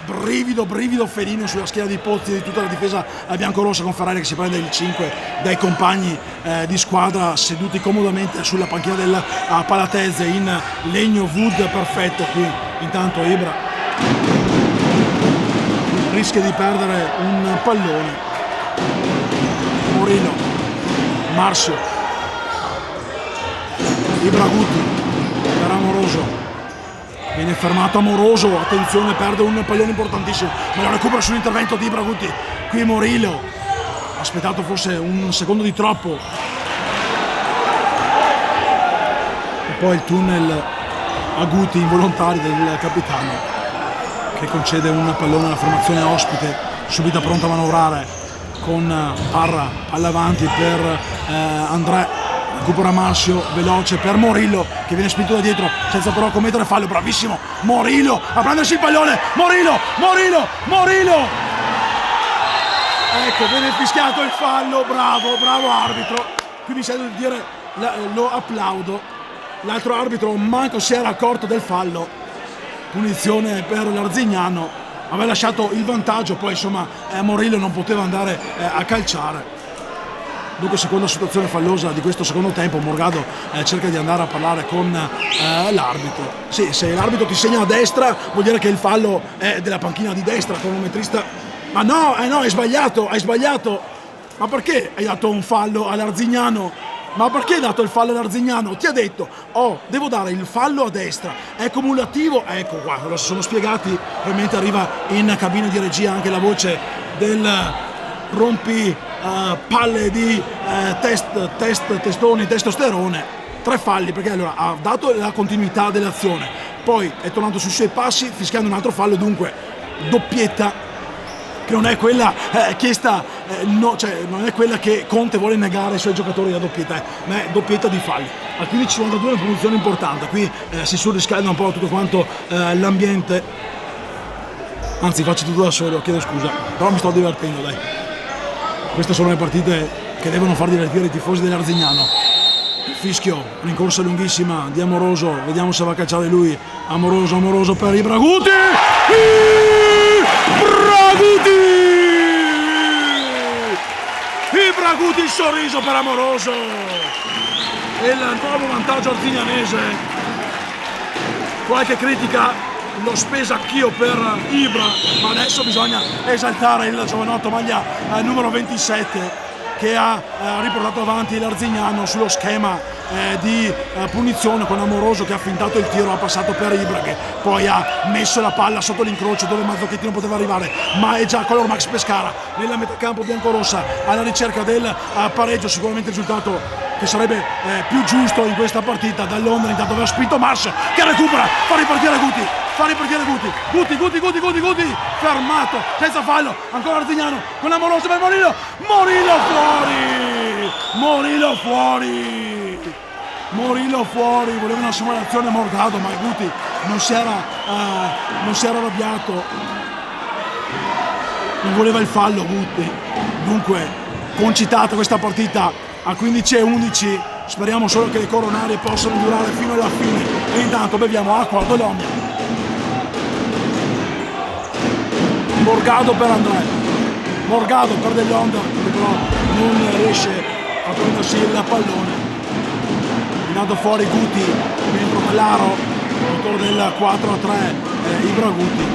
[SPEAKER 1] Brivido felino sulla schiena di Pozzi e di tutta la difesa biancorossa, con Ferreira che si prende il 5 dai compagni di squadra seduti comodamente sulla panchina del Palatese in legno wood perfetto. Qui intanto Ibra rischia di perdere un pallone. Morillo, Marcio, Ibra Guti per Amoroso. Viene fermato Amoroso, attenzione, perde un pallone importantissimo, ma lo recupera sull'intervento di Ibra Guti. Qui Morillo, ha aspettato forse un secondo di troppo. E poi il tunnel a Guti involontario del capitano, che concede un pallone alla formazione ospite, subito pronta a manovrare con Parra all'avanti per André. Recupera Marcio, veloce per Morillo che viene spinto da dietro senza però commettere fallo. Bravissimo Morillo a prendersi il pallone. Morillo, ecco, viene fischiato il fallo. Bravo arbitro, qui mi sento di dire lo applaudo. L'altro arbitro manco si era accorto del fallo. Punizione per l'Arzignano, aveva lasciato il vantaggio, poi insomma Morillo non poteva andare a calciare. Dunque seconda situazione fallosa di questo secondo tempo. Morgado cerca di andare a parlare con l'arbitro. Sì, se l'arbitro ti segna a destra vuol dire che il fallo è della panchina di destra, cronometrista. Ma no, hai sbagliato. Ma perché hai dato un fallo all'Arzignano? Ma perché hai dato il fallo all'Arzignano? Ti ha detto, devo dare il fallo a destra, è cumulativo. Ecco qua, lo sono spiegati. Probabilmente arriva in cabina di regia anche la voce del rompi palle di testoni, testosterone. 3 falli, perché allora ha dato la continuità dell'azione, poi è tornato sui suoi passi fischiando un altro fallo. Dunque doppietta che non è quella chiesta, non è quella che Conte vuole negare ai suoi giocatori, la doppietta, ma è doppietta di falli. Al 15:52 è una posizione importante, qui si surriscalda un po' tutto quanto l'ambiente, anzi faccio tutto da solo, chiedo scusa, però mi sto divertendo, dai. Queste sono le partite che devono far divertire i tifosi dell'Arzignano. Fischio, rincorsa lunghissima di Amoroso, vediamo se va a calciare lui. Amoroso per Ibra Guti! Ibra Guti, il sorriso per Amoroso! E il nuovo vantaggio arzignanese. Qualche critica l'ho spesa anch'io per Ibra, ma adesso bisogna esaltare il giovanotto maglia numero 27 che ha riportato avanti l'Arzignano sullo schema di punizione, con Amoroso che ha fintato il tiro, ha passato per Ibra che poi ha messo la palla sotto l'incrocio dove Mazzocchetti non poteva arrivare, ma è già Color Max Pescara nella metacampo biancorossa alla ricerca del pareggio, sicuramente il risultato che sarebbe più giusto in questa partita. Da Londra intanto aveva spinto Marsh che recupera, fa ripartire Guti, fermato, senza fallo, ancora Arzignano con Amoroso per Morillo fuori, voleva una simulazione Morgado, ma Guti non si era arrabbiato. non voleva il fallo Guti. Dunque concitata questa partita a 15-11, speriamo solo che le coronarie possano durare fino alla fine. E intanto beviamo acqua Dolomia. Morgado per Andrea, Morgado per Dell'Onda, che però non riesce a prendersi il pallone. Intanto fuori Guti, dentro Claro, autore del 4-3, Ibra Guti.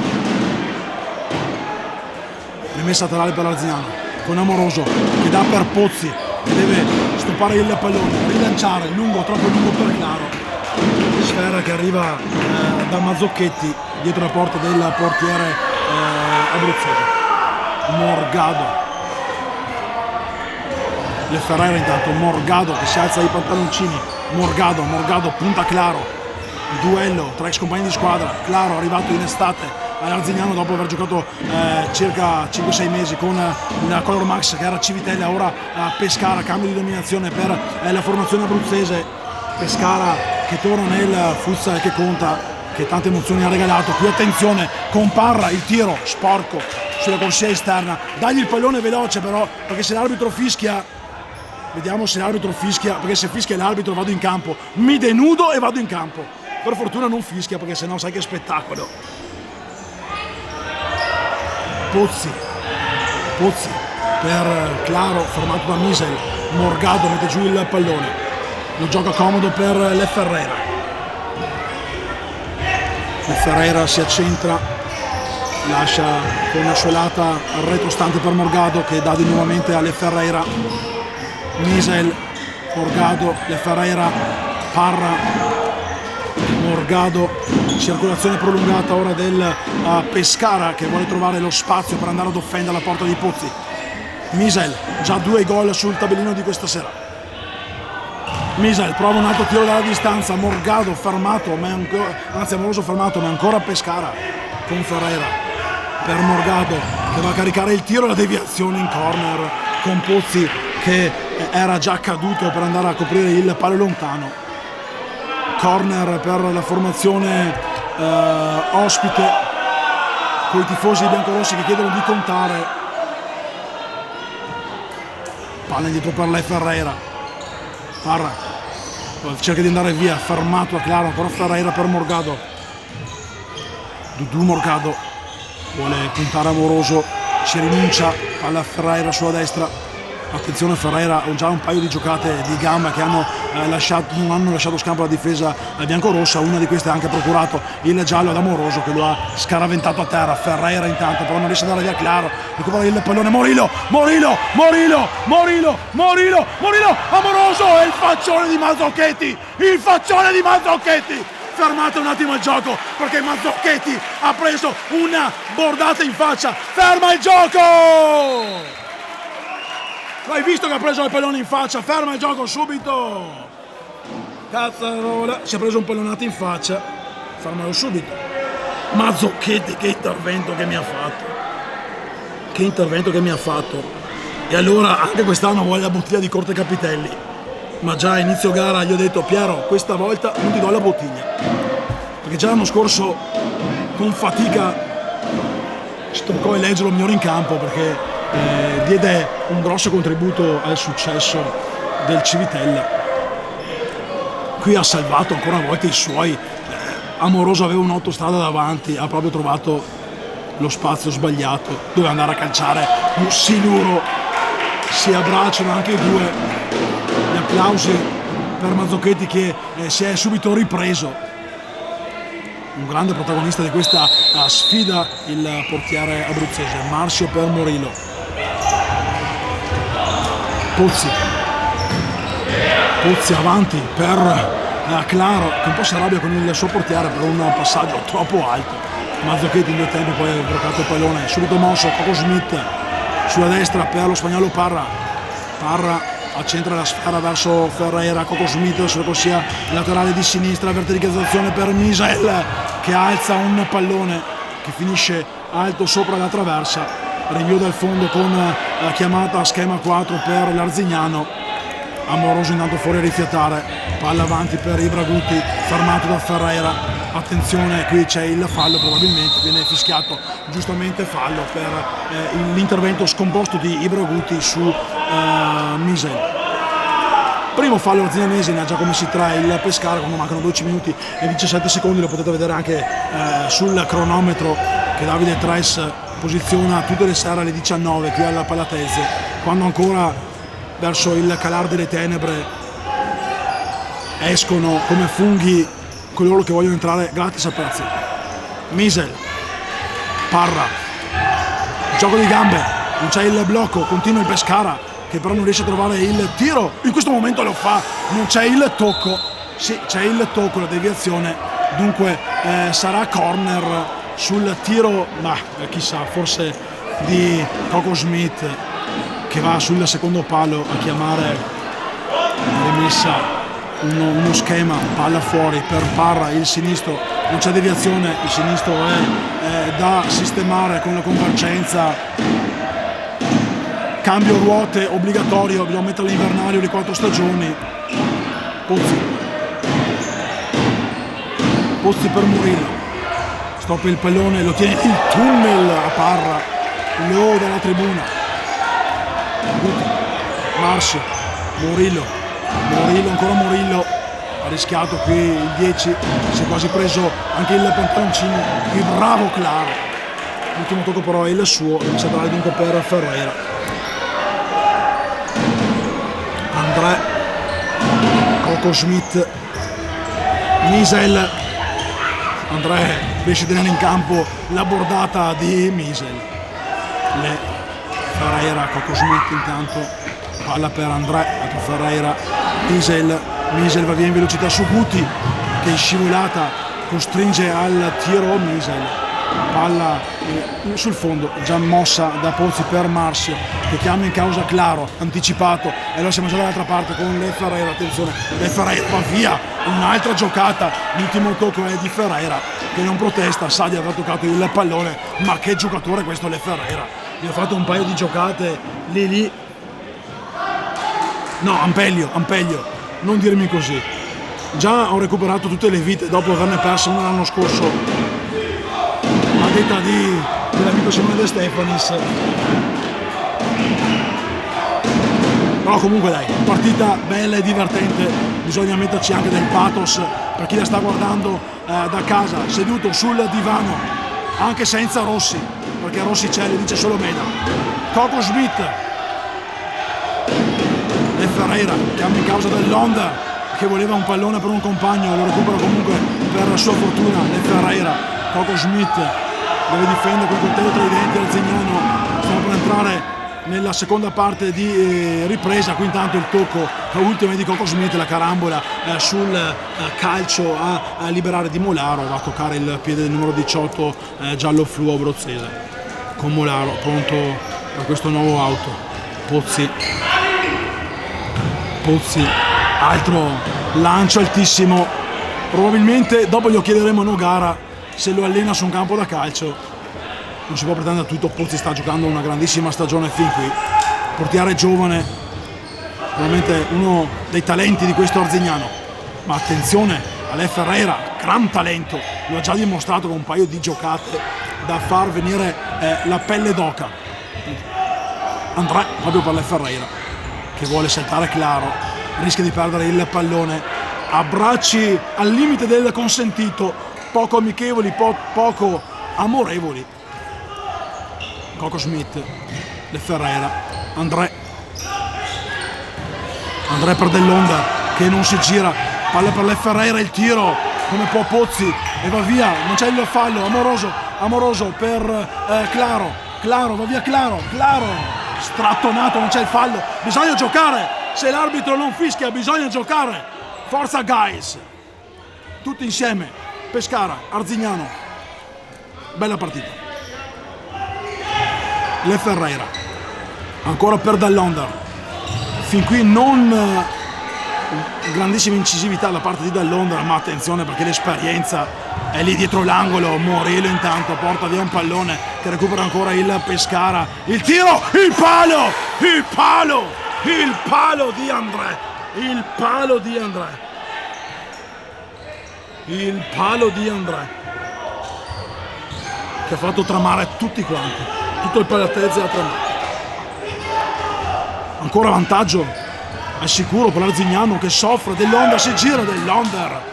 [SPEAKER 1] Rimessa laterale per l'Arzignano, con Amoroso che dà per Pozzi, che deve stoppare il pallone, rilanciare, lungo, troppo lungo per Claro. Sfera che arriva da Mazzocchetti, dietro la porta del portiere abruzzese. Morgado. Le Ferreira intanto, Morgado che si alza i pantaloncini. Morgado punta Claro. Duello tra ex compagni di squadra. Claro arrivato in estate all'Arzignano dopo aver giocato circa 5-6 mesi con la Color Max, che era Civitella, ora a Pescara, cambio di dominazione per la formazione abruzzese. Pescara che torna nel futsal che conta, che tante emozioni ha regalato. Qui attenzione con Parra, il tiro sporco sulla corsia esterna, dagli il pallone veloce però, perché se l'arbitro fischia, vediamo se l'arbitro fischia, perché se fischia l'arbitro vado in campo, mi denudo e vado in campo. Per fortuna non fischia, perché sennò sai che spettacolo. Pozzi per Claro, fermato da Misel. Morgado mette giù il pallone, lo gioca comodo per Le Ferreira. Le Ferreira si accentra, lascia con una suolata al retrostante per Morgado, che dà di nuovamente a Le Ferreira. Misel, Morgado, Le Ferreira, Parra, Morgado, circolazione prolungata ora del Pescara, che vuole trovare lo spazio per andare ad offendere la porta di Pozzi. Misel, già 2 gol sul tabellino di questa sera. Misel prova un altro tiro dalla distanza, Morgado fermato, ma ancora, anzi Amoroso fermato, ma ancora Pescara con Ferreira per Morgado, che va a caricare il tiro e la deviazione in corner con Pozzi, che era già caduto per andare a coprire il palo lontano. Corner per la formazione ospite, con i tifosi biancorossi che chiedono di contare. Palla indietro per Le Ferreira. Parra cerca di andare via, fermato a Claro, ancora Ferreira per Morgado. Dudu Morgado vuole puntare Amoroso, ci rinuncia, palla Ferreira sulla destra. Attenzione, Ferreira ha già un paio di giocate di gamba che non hanno lasciato scampo alla difesa biancorossa. Una di queste ha anche procurato il giallo ad Amoroso, che lo ha scaraventato a terra. Ferreira intanto però non riesce ad andare via Claro, recupera il pallone Morilo, Amoroso e il faccione di Mazzocchetti, fermate un attimo il gioco, perché Mazzocchetti ha preso una bordata in faccia. Ferma il gioco! L'hai visto che ha preso il pallone in faccia? Ferma il gioco subito! Cazzarola, si è preso un pallonata in faccia, fermalo subito. Mazzocchetti, che intervento che mi ha fatto! E allora anche quest'anno vuole la bottiglia di Corte Capitelli, ma già a inizio gara gli ho detto: Piero, questa volta non ti do la bottiglia, perché già l'anno scorso con fatica ci toccò eleggerlo migliore in campo, perché diede un grosso contributo al successo del Civitella. Qui ha salvato ancora una volta i suoi. Amoroso aveva un'autostrada davanti, ha proprio trovato lo spazio sbagliato, doveva andare a calciare un siluro. Si abbracciano anche i due. Gli applausi per Mazzocchetti, che si è subito ripreso. Un grande protagonista di questa sfida, il portiere abruzzese. Marzio per Morilo. Pozzi avanti per Claro, che un po' si arrabbia con il suo portiere per un passaggio troppo alto. Mazzocchetti in 2 tempi, poi ha bloccato il pallone, subito mosso Coco Smith sulla destra per lo spagnolo Parra accentra la sfera verso Ferreira. Coco Smith sulla corsia laterale di sinistra, verticalizzazione per Misel, che alza un pallone che finisce alto sopra la traversa. Rinvio dal fondo con chiamata a schema 4 per l'Arzignano.
[SPEAKER 3] Amoroso intanto fuori a rifiatare, palla avanti per Ibra Guti, fermato da Ferreira. Attenzione, qui c'è il fallo, probabilmente viene fischiato giustamente fallo per l'intervento scomposto di Ibra Guti su Misel. Primo fallo arzignanese, ne ha già commessi 3 il Pescara quando mancano 12 minuti e 17 secondi, lo potete vedere anche sul cronometro che Davide Tres posiziona tutte le sere alle 19 qui alla Palatese, quando ancora verso il calar delle tenebre escono come funghi coloro che vogliono entrare gratis a prezzi. Misel, Parra, gioco di gambe, non c'è il blocco, continua il Pescara che però non riesce a trovare il tiro, in questo momento lo fa, non c'è il tocco, sì c'è il tocco, la deviazione, dunque sarà corner sul tiro, ma chissà, forse di Coco Smith che va sul secondo palo a chiamare rimessa, uno schema, palla fuori per Parra, il sinistro, non c'è deviazione, il sinistro è da sistemare con la convergenza. Cambio ruote obbligatorio, dobbiamo mettere l'invernario di 4 stagioni. Pozzi per Murillo, stoppa il pallone, lo tiene il tunnel a Parra, lo dalla tribuna. Marsio, Murillo, ancora Murillo, ha rischiato qui il 10, si è quasi preso anche il pantaloncino, il bravo Claro. L'ultimo tocco però è il suo, il centrale dunque per Ferreira. André, Coco Smith, Misel. André riesce a tenere in campo la bordata di Misel. Ferreira, Coco Smith intanto, palla per André, per Ferreira, Misel va via in velocità su Guti che in scivolata costringe al tiro Misel. Palla sul fondo, già mossa da Pozzi per Marsio che chiama in causa Claro, anticipato, e allora siamo già dall'altra parte con Le Ferreira. Attenzione, Le Ferreira va via, un'altra giocata, l'ultimo tocco è di Ferreira che non protesta, sa di aver toccato il pallone, ma che giocatore questo Le Ferreira, gli ho fatto un paio di giocate lì. No, Ampelio, non dirmi così, già ho recuperato tutte le vite dopo averne perso una l'anno scorso a detta dell'amico Simone De Stefanis. Però comunque dai, partita bella e divertente, bisogna metterci anche del pathos per chi la sta guardando da casa, seduto sul divano, anche senza Rossi, perché Rossi c'è, le dice solo Mena. Coco Smith, Le Ferreira chiama in causa dell'Honda che voleva un pallone per un compagno, lo recupera comunque per sua fortuna Le Ferreira. Coco Smith deve difendere con coltello tra i denti Arzignano, stiamo per entrare nella seconda parte di ripresa. Qui intanto il tocco ultimo di Coco Smith, la carambola sul calcio a liberare Di Molaro, va a toccare il piede del numero 18 giallo fluo abruzzese, con Molaro pronto per questo nuovo auto. Pozzi, altro lancio altissimo, probabilmente dopo gli chiederemo a Nogara se lo allena su un campo da calcio. Non si può pretendere tutto, Pozzi sta giocando una grandissima stagione fin qui, portiere giovane, veramente uno dei talenti di questo Arzignano, ma attenzione a Le Ferreira, gran talento, lo ha già dimostrato con un paio di giocate da far venire la pelle d'oca. Andrà proprio per Le Ferreira che vuole saltare Claro, rischia di perdere il pallone, abbracci al limite del consentito, poco amichevoli, poco amorevoli. Coco Smith, Le Ferreira, André per dell'Honda che non si gira, palla per Le Ferreira, il tiro come può Pozzi e va via, non c'è il fallo. Amoroso per Claro, va via Claro, strattonato, non c'è il fallo, bisogna giocare, se l'arbitro non fischia bisogna giocare, forza guys, tutti insieme. Pescara, Arzignano, bella partita. Le Ferreira, ancora per dell'Honda, fin qui non grandissima incisività da parte di dell'Honda, ma attenzione perché l'esperienza è lì dietro l'angolo. Murillo intanto porta via un pallone che recupera ancora il Pescara, il tiro, il palo di André il palo di André, il palo di André che ha fatto tremare tutti quanti, tutto il Palatese ha tremato. Ancora vantaggio è sicuro per l'Arzignano che soffre dell'Onder, si gira dell'Onder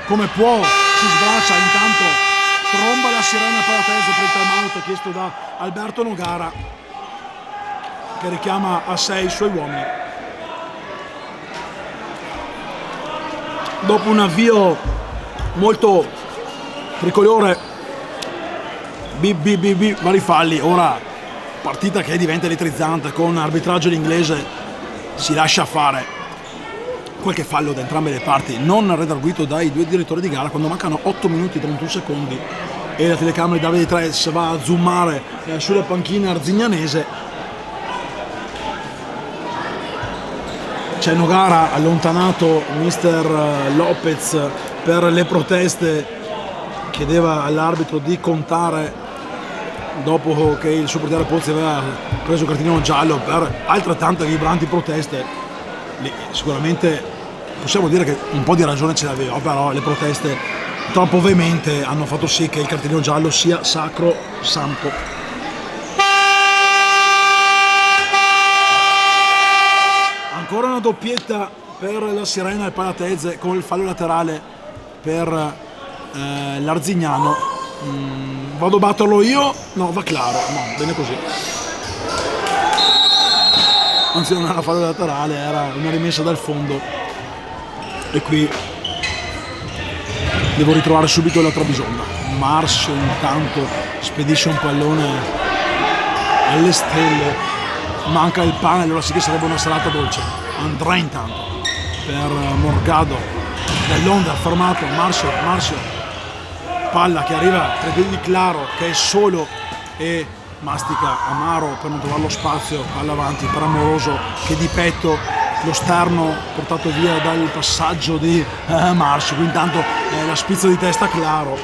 [SPEAKER 3] come può, si sbraccia, intanto tromba la sirena Palatese per il timeout chiesto da Alberto Nogara che richiama a 6 i suoi uomini. Dopo un avvio molto tricolore, vari falli, ora partita che diventa elettrizzante con arbitraggio l'inglese si lascia fare qualche fallo da entrambe le parti non redarguito dai due direttori di gara quando mancano 8 minuti e 31 secondi e la telecamera di Davide Tres va a zoomare sulla panchina arzignanese. C'è Nogara allontanato mister Lopez per le proteste, chiedeva all'arbitro di contare dopo che il suo portiere Pozzi aveva preso il cartellino giallo per altrettante vibranti proteste. Lì, sicuramente possiamo dire che un po' di ragione ce l'aveva, però le proteste troppo veemente hanno fatto sì che il cartellino giallo sia sacro santo. Ancora una doppietta per la sirena e Palatese con il fallo laterale per l'Arzignano. Vado a batterlo io? No, va claro, no, bene così. Anzi, non era fallo laterale, era una rimessa dal fondo. E qui devo ritrovare subito la Trabisonda. Marsio intanto spedisce un pallone alle stelle, manca il pane, allora sì che sarebbe una serata dolce. Andrà intanto per Morgado, dall'Onder fermato, Marsio, palla che arriva tra i piedi di Claro che è solo e mastica amaro per non trovare lo spazio, palla avanti per Amoroso che di petto lo sterno portato via dal passaggio di Marsio. Qui intanto la spizza di testa Claro,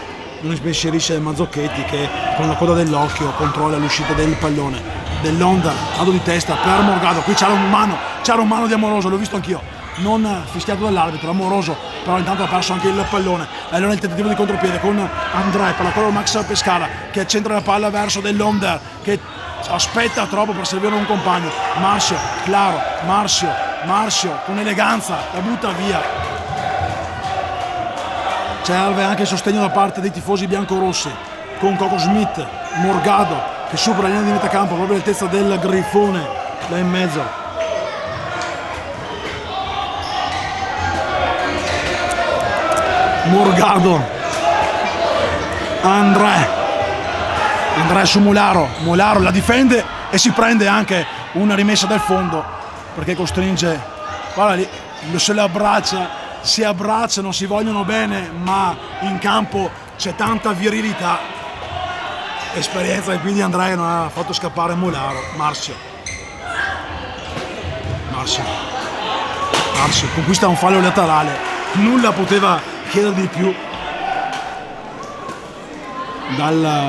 [SPEAKER 3] non impensierisce Mazzocchetti che con la coda dell'occhio controlla l'uscita del pallone dell'Onder, vado di testa per Morgado. Qui c'era un mano di Amoroso, l'ho visto anch'io, non fischiato dall'arbitro. Amoroso però intanto ha perso anche il pallone, e allora il tentativo di contropiede con André per la quale Max Pescara che accentra la palla verso dell'Onder che aspetta troppo per servire un compagno. Marsio, Claro, Marsio con eleganza la butta via. Serve anche il sostegno da parte dei tifosi biancorossi con Coco Smith, Morgado che supera la linea di metacampo proprio all'altezza del Grifone là in mezzo. Morgado, André su Mularo la difende e si prende anche una rimessa dal fondo perché costringe, guarda lì, se le abbraccia, si abbracciano, si vogliono bene, ma in campo c'è tanta virilità, esperienza, e quindi André non ha fatto scappare Mularo. Marsio conquista un fallo laterale, nulla poteva chiedere di più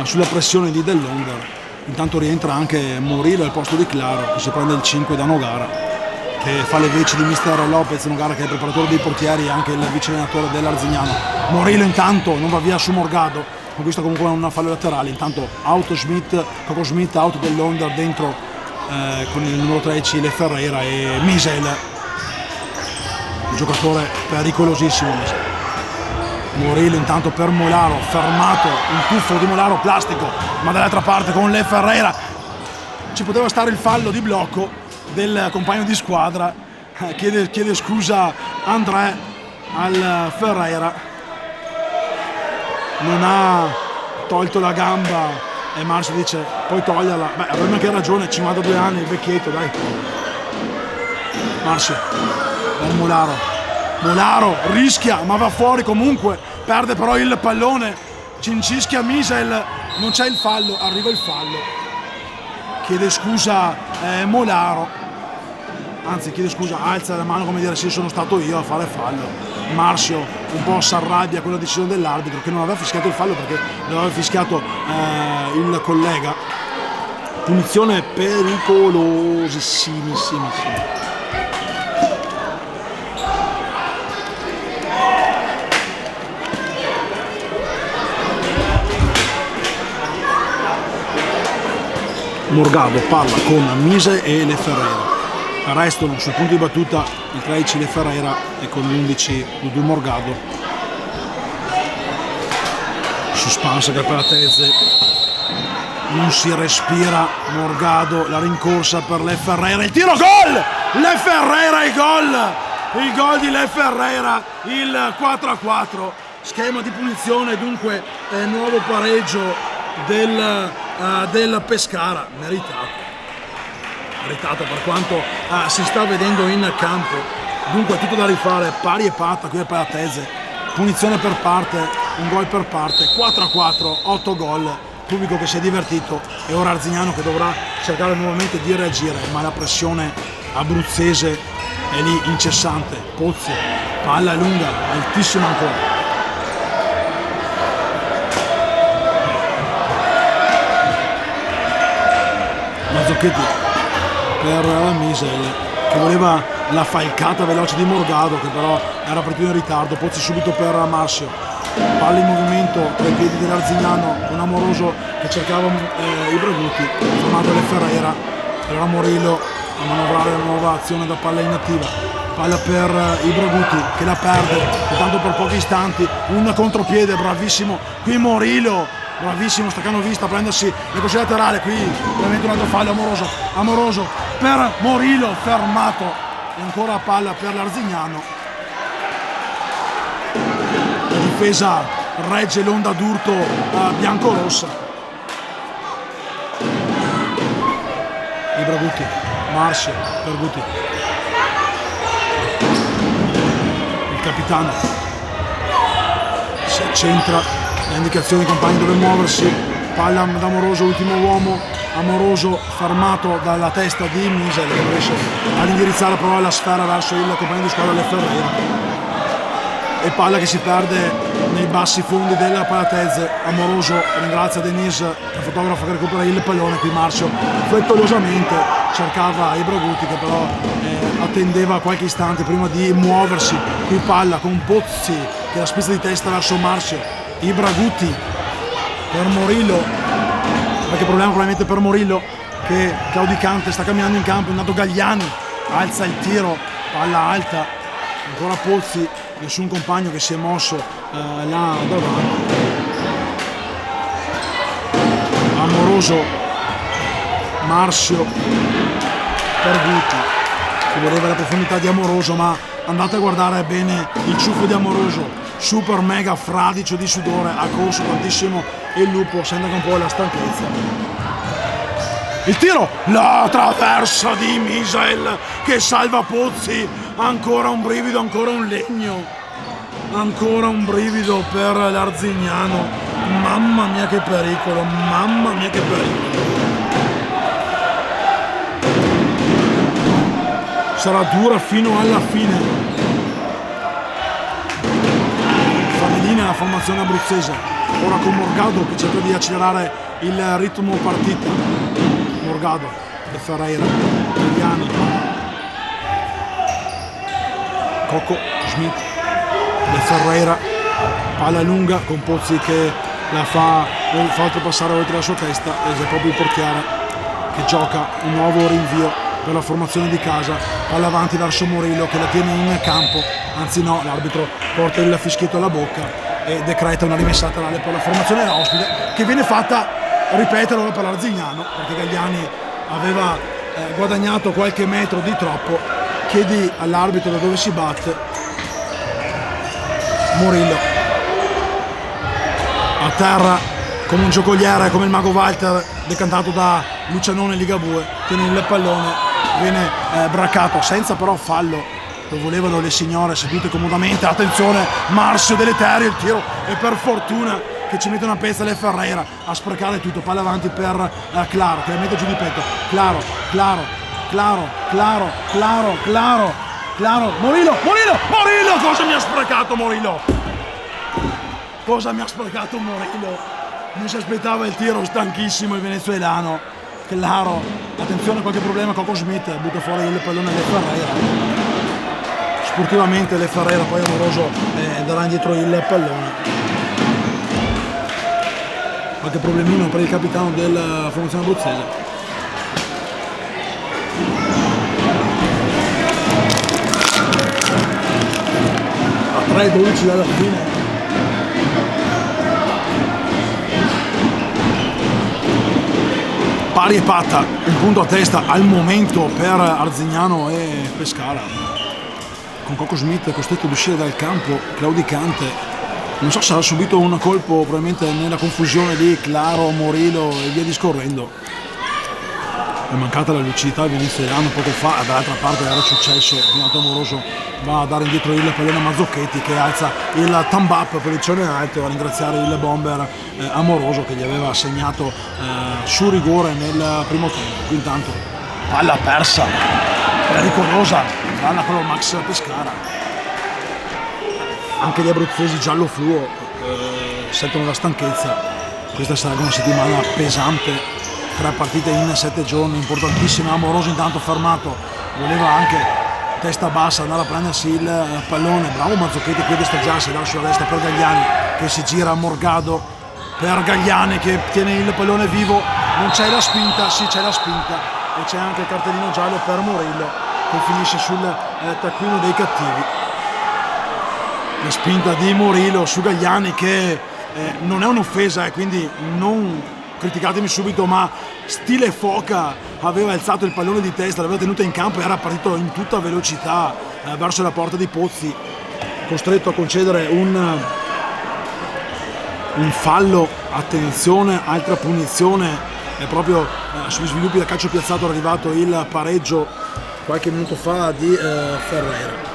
[SPEAKER 3] sulla pressione di dell'Onder. Intanto rientra anche Morillo al posto di Claro che si prende il 5 da Nogara che fa le veci di mister Lopez. Nogara che è il preparatore dei portieri e anche il vice allenatore dell'Arzignano. Morillo intanto non va via su Morgado, conquista comunque una fallo laterale. Intanto Coco Smith out dell'Onder dentro con il numero 13 Le Ferreira e Misel, un giocatore pericolosissimo. Morillo intanto per Molaro, fermato, un tuffo di Molaro plastico, ma dall'altra parte con Le Ferreira ci poteva stare il fallo di blocco del compagno di squadra. Chiede scusa André al Ferreira, non ha tolto la gamba e Marsio dice puoi toglierla. Beh, avrebbe anche ragione, 52 anni, il vecchietto, dai. Marsio per Molaro rischia ma va fuori comunque, perde però il pallone, cincischia Misel, non c'è il fallo, arriva il fallo, chiede scusa Molaro, anzi chiede scusa, alza la mano come dire sì sono stato io a fare fallo. Marsio un po' si arrabbia con la decisione dell'arbitro che non aveva fischiato il fallo perché lo aveva fischiato il collega. Punizione pericolosissimissima. Morgado, palla con Mise e Le Ferreira. Restano sul punto di battuta il 13 Le Ferreira e con l'11 Dudu Morgado. Suspense che per Tezze, non si respira Morgado, la rincorsa per Le Ferreira, il tiro, gol! Le Ferreira, il gol di Le Ferreira, il 4-4, schema di punizione, dunque nuovo pareggio del Pescara, meritato per quanto si sta vedendo in campo. Dunque tutto da rifare, pari e patta qui per Tezze, punizione per parte, un gol per parte, 4-4, 8 gol, pubblico che si è divertito e ora Arzignano che dovrà cercare nuovamente di reagire, ma la pressione abruzzese è lì incessante. Pozzi, palla lunga, altissima ancora. Mazzocchetti per Misel che voleva la falcata veloce di Morgado che però era partito in ritardo. Pozzi subito per Marcio, palla in movimento tra i piedi dell'Arzignano con Amoroso che cercava Ibraguti, fermato Le Ferreira, era Morillo a manovrare la nuova azione da palla inattiva, palla per Ibraguti che la perde tanto per pochi istanti, un contropiede bravissimo qui Morillo, bravissimo staccanovista a prendersi le cosce laterale, qui veramente un altro fallo. Amoroso per Morillo, fermato e ancora palla per l'Arzignano. La difesa regge l'onda d'urto biancorossa. Ibraguti, Marcio per Guti, il capitano si accentra, le indicazioni ai compagni dove muoversi, palla ad Amoroso, ultimo uomo, Amoroso fermato dalla testa di Misel che riesce ad indirizzare però la sfera verso il compagno di squadra Le Ferreira e palla che si perde nei bassi fondi della Palatezze. Amoroso ringrazia Denise, il fotografo che recupera il pallone, qui Marcio frettolosamente cercava Ibraguti che però attendeva qualche istante prima di muoversi, qui palla con Pozzi che la spizza di testa verso Marcio, Ibraguti per Morillo, qualche problema probabilmente per Morillo che claudicante sta camminando in campo, è andato Gagliani, alza il tiro, palla alta, ancora Pozzi, nessun compagno che si è mosso là davanti. Amoroso, Marcio per Guti che voleva la profondità di Amoroso, ma andate a guardare bene il ciuffo di Amoroso, super mega fradicio di sudore, ha corso tantissimo e il lupo sente un po' la stanchezza. Il tiro, la traversa di Misel che salva Pozzi, ancora un brivido, ancora un legno, ancora un brivido per l'Arzignano, mamma mia che pericolo, mamma mia che pericolo. Sarà dura fino alla fine. Famellina la formazione abruzzese, ora con Morgado che cerca di accelerare il ritmo partita. Morgado, Le Ferreira, Gagliani, Cocco, Schmidt, Le Ferreira, palla lunga con Pozzi che la fa oltrepassare oltre la sua testa ed è proprio il portiere che gioca un nuovo rinvio per la formazione di casa, palla avanti verso Morillo che la tiene in campo, anzi no, l'arbitro porta il fischietto alla bocca e decreta una rimessa laterale per la formazione ospite che viene fatta ripetere ora per l'Arzignano perché Gagliani aveva guadagnato qualche metro di troppo. Chiedi all'arbitro da dove si batte. Morillo a terra come un giocoliere, come il mago Walter decantato da Lucianone Ligabue, tiene il pallone, viene braccato senza però fallo, lo volevano le signore sedute comodamente. Attenzione, Marcio deleterio, il tiro e per fortuna che ci mette una pezza Le Ferreira a sprecare tutto, palla avanti per Claro che la mette giù di petto, Claro, Morillo, cosa mi ha sprecato Morillo? Non si aspettava il tiro, stanchissimo il venezuelano. Claro, attenzione, qualche problema, Coco Smith butta fuori il pallone Le Ferreira. Sportivamente Le Ferreira, poi Amoroso darà indietro il pallone. Qualche problemino per il capitano della formazione abruzzese. 3-12 dalla fine. Pari e patta, un punto a testa al momento per Arzignano e Pescara, con Coco Smith costretto ad uscire dal campo, claudicante. Non so se ha subito un colpo probabilmente nella confusione di Claro, Morilo e via discorrendo. È mancata la lucidità all'inizio dell'anno poco fa, dall'altra parte era successo, Renato Amoroso va a dare indietro il pallone a Mazzocchetti che alza il thumb up, posizione alta, a ringraziare il bomber Amoroso che gli aveva segnato su rigore nel primo tempo. Intanto palla persa, pericolosa, palla con il Max Pescara. Anche gli abruzzesi giallo fluo sentono la stanchezza. Questa sarà una settimana pesante, 3 partite in 7 giorni, importantissime. Amoroso intanto fermato, voleva anche testa bassa andare a prendersi il pallone. Bravo Mazzocchetti qui a desteggiarsi, dà sulla destra per Gagliani che si gira a Morgado, per Gagliani che tiene il pallone vivo. Non c'è la spinta, sì c'è la spinta, e c'è anche il cartellino giallo per Morillo che finisce sul taccuino dei cattivi. La spinta di Morillo su Gagliani che non è un'offesa, quindi non criticatemi subito, ma stile foca aveva alzato il pallone di testa, l'aveva tenuto in campo e era partito in tutta velocità verso la porta di Pozzi, costretto a concedere un fallo. Attenzione, altra punizione, è proprio sugli sviluppi da calcio piazzato è arrivato il pareggio qualche minuto fa di Ferreira.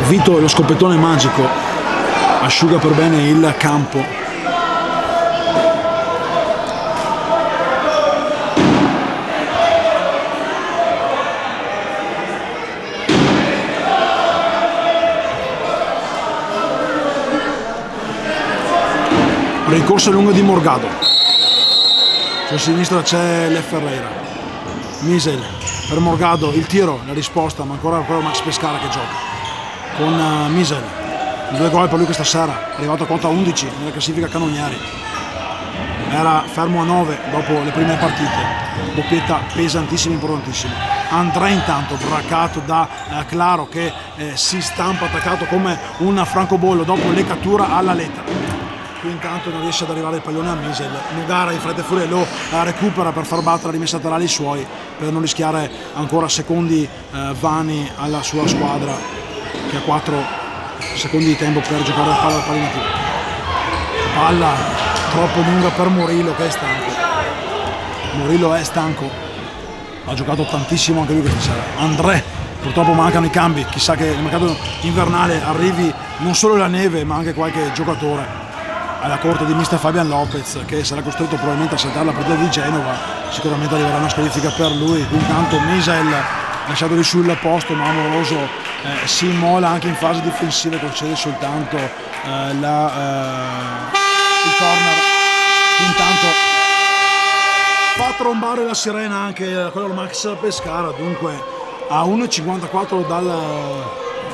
[SPEAKER 3] Vito lo scoppettone magico asciuga per bene il campo. Rincorsa lunga di Morgado. Sulla sinistra c'è Le Ferreira. Misel per Morgado, il tiro, la risposta, ma ancora Max Pescara che gioca con Misel. 2 gol per lui questa sera, è arrivato a quota 11 nella classifica cannonieri, era fermo a 9 dopo le prime partite, doppietta pesantissima, importantissima. André intanto braccato da Claro che si stampa attaccato come un francobollo dopo le catture alla lettera. Qui intanto non riesce ad arrivare il pallone a Misel, Nogara in fretta e furia lo recupera per far battere la rimessa laterali suoi, per non rischiare ancora secondi vani alla sua squadra che ha 4 secondi di tempo per giocare la palla al pallinativo. Palla troppo lunga per Morillo che è stanco. Morillo è stanco, ha giocato tantissimo anche lui questa sera. André, purtroppo mancano i cambi, chissà che nel mercato invernale arrivi non solo la neve ma anche qualche giocatore alla corte di mister Fabian Lopez che sarà costretto probabilmente a saltare la partita di Genova. Sicuramente arriverà una squalifica per lui. Intanto Misel lasciato lì sul posto, ma Amoroso si immola anche in fase difensiva e concede soltanto il corner. Intanto fa trombare la sirena anche quello Max Pescara, dunque a 1,54 dal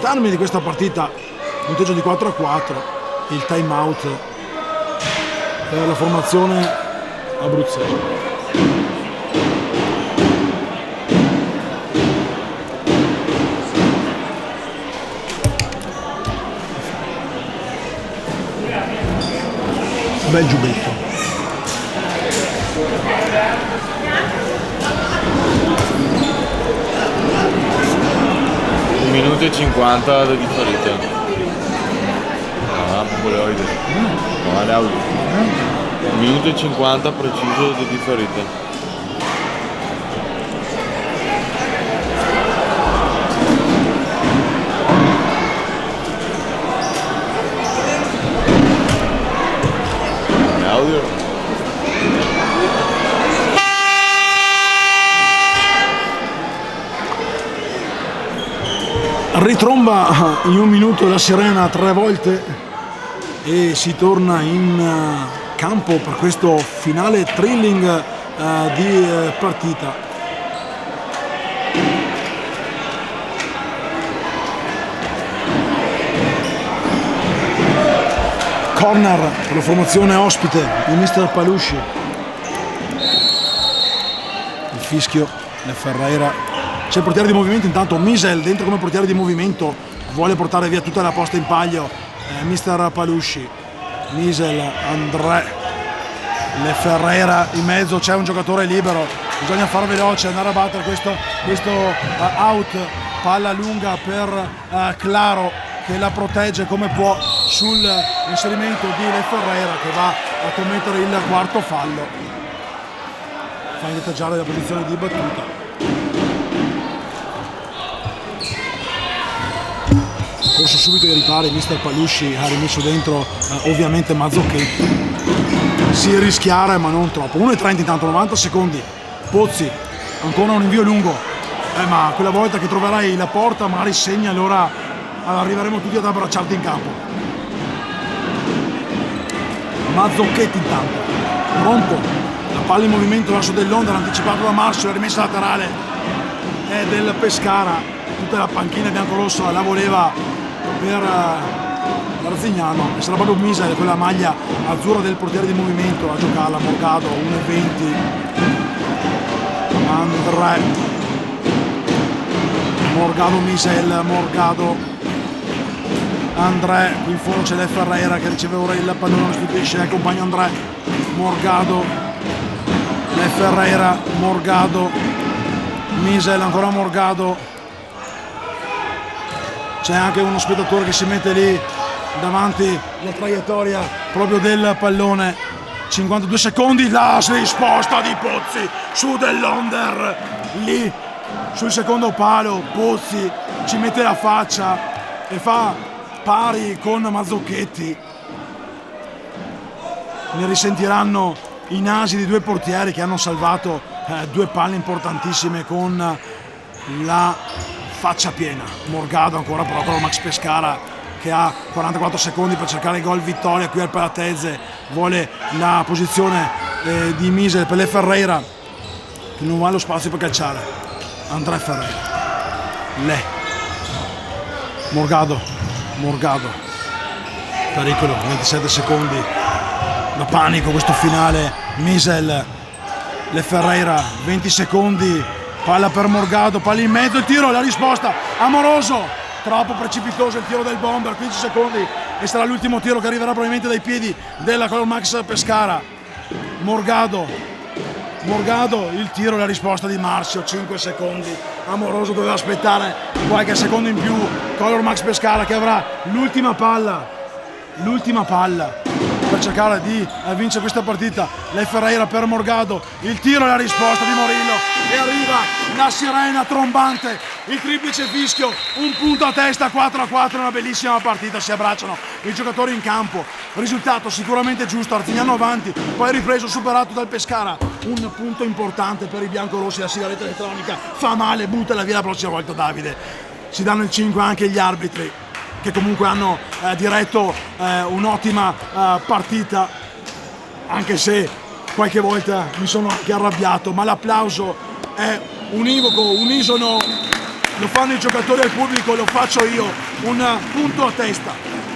[SPEAKER 3] termine di questa partita, punteggio di 4-4, il time out per la formazione abruzzese. Bel giubbetto.
[SPEAKER 4] Un minuto e 50 di differenza. Ah, volevo vedere. No, l'audio. 1 minuto e 50 preciso di differenza.
[SPEAKER 3] Ritromba in 1 minuto la sirena 3 volte e si torna in campo per questo finale thrilling di partita. Corner per la formazione ospite di mister Palusci. fischio. Le Ferreira, c'è il portiere di movimento, intanto Misel dentro come portiere di movimento vuole portare via tutta la posta in palio, mister Palusci. Misel, André, Le Ferreira in mezzo, c'è un giocatore libero, bisogna far veloce, andare a battere questo out, palla lunga per Claro che la protegge come può sull'inserimento di Le Ferreira, che va a commettere il quarto fallo. Fa indietreggiare la posizione di battuta. Corso subito ai ripari, mister Palusci ha rimesso dentro ovviamente Mazzocchetti. Si rischiara ma non troppo. 1:30 intanto, 90 secondi. Pozzi, ancora un invio lungo, ma quella volta che troverai la porta magari segna, allora arriveremo tutti ad abbracciarti in campo. Mazzocchetti intanto, pronto. La palla in movimento verso dell'Onder, anticipato da Marzio, la rimessa laterale è del Pescara. Tutta la panchina biancorossa la voleva per Arzignano, e sarà proprio Misel, quella maglia azzurra del portiere di movimento, a giocarla. Morgado, 1:20. André, Morgado, Misel, Morgado, André, qui in fondo c'è Le Ferreira che riceve ora il pallone, restituisce al compagno André. Morgado, Le Ferreira, Morgado, Misel, ancora Morgado. C'è anche uno spettatore che si mette lì davanti alla traiettoria proprio del pallone. 52 secondi, la risposta di Pozzi su dell'Onder, lì sul secondo palo. Pozzi ci mette la faccia e fa pari con Mazzocchetti. Ne risentiranno i nasi di due portieri che hanno salvato due palle importantissime con la faccia piena. Morgado ancora però con Max Pescara che ha 44 secondi per cercare il gol vittoria qui al Palatese. Vuole la posizione di Misel per Le Ferreira che non ha lo spazio per calciare. André Ferreira, Le Morgado, pericolo, 27 secondi, da panico questo finale. Misel, Le Ferreira, 20 secondi, palla per Morgado, palla in mezzo, il tiro, la risposta amoroso, troppo precipitoso il tiro del bomber, 15 secondi e sarà l'ultimo tiro che arriverà probabilmente dai piedi della Color Max Pescara. Morgado, il tiro, la risposta di Marzio, 5 secondi, amoroso doveva aspettare qualche secondo in più. Color Max Pescara che avrà l'ultima palla per cercare di vincere questa partita. Le Ferreira per Morgado, il tiro e la risposta di Morillo e arriva la sirena trombante, il triplice fischio, un punto a testa, 4-4, una bellissima partita, si abbracciano i giocatori in campo, risultato sicuramente giusto, Arzignano avanti, poi ripreso, superato dal Pescara, un punto importante per i biancorossi. La sigaretta elettronica fa male, buttala via la prossima volta Davide. Si danno il 5 anche gli arbitri che comunque hanno diretto un'ottima partita, anche se qualche volta mi sono anche arrabbiato, ma l'applauso è univoco, unisono, lo fanno i giocatori al pubblico, lo faccio io, un punto a testa.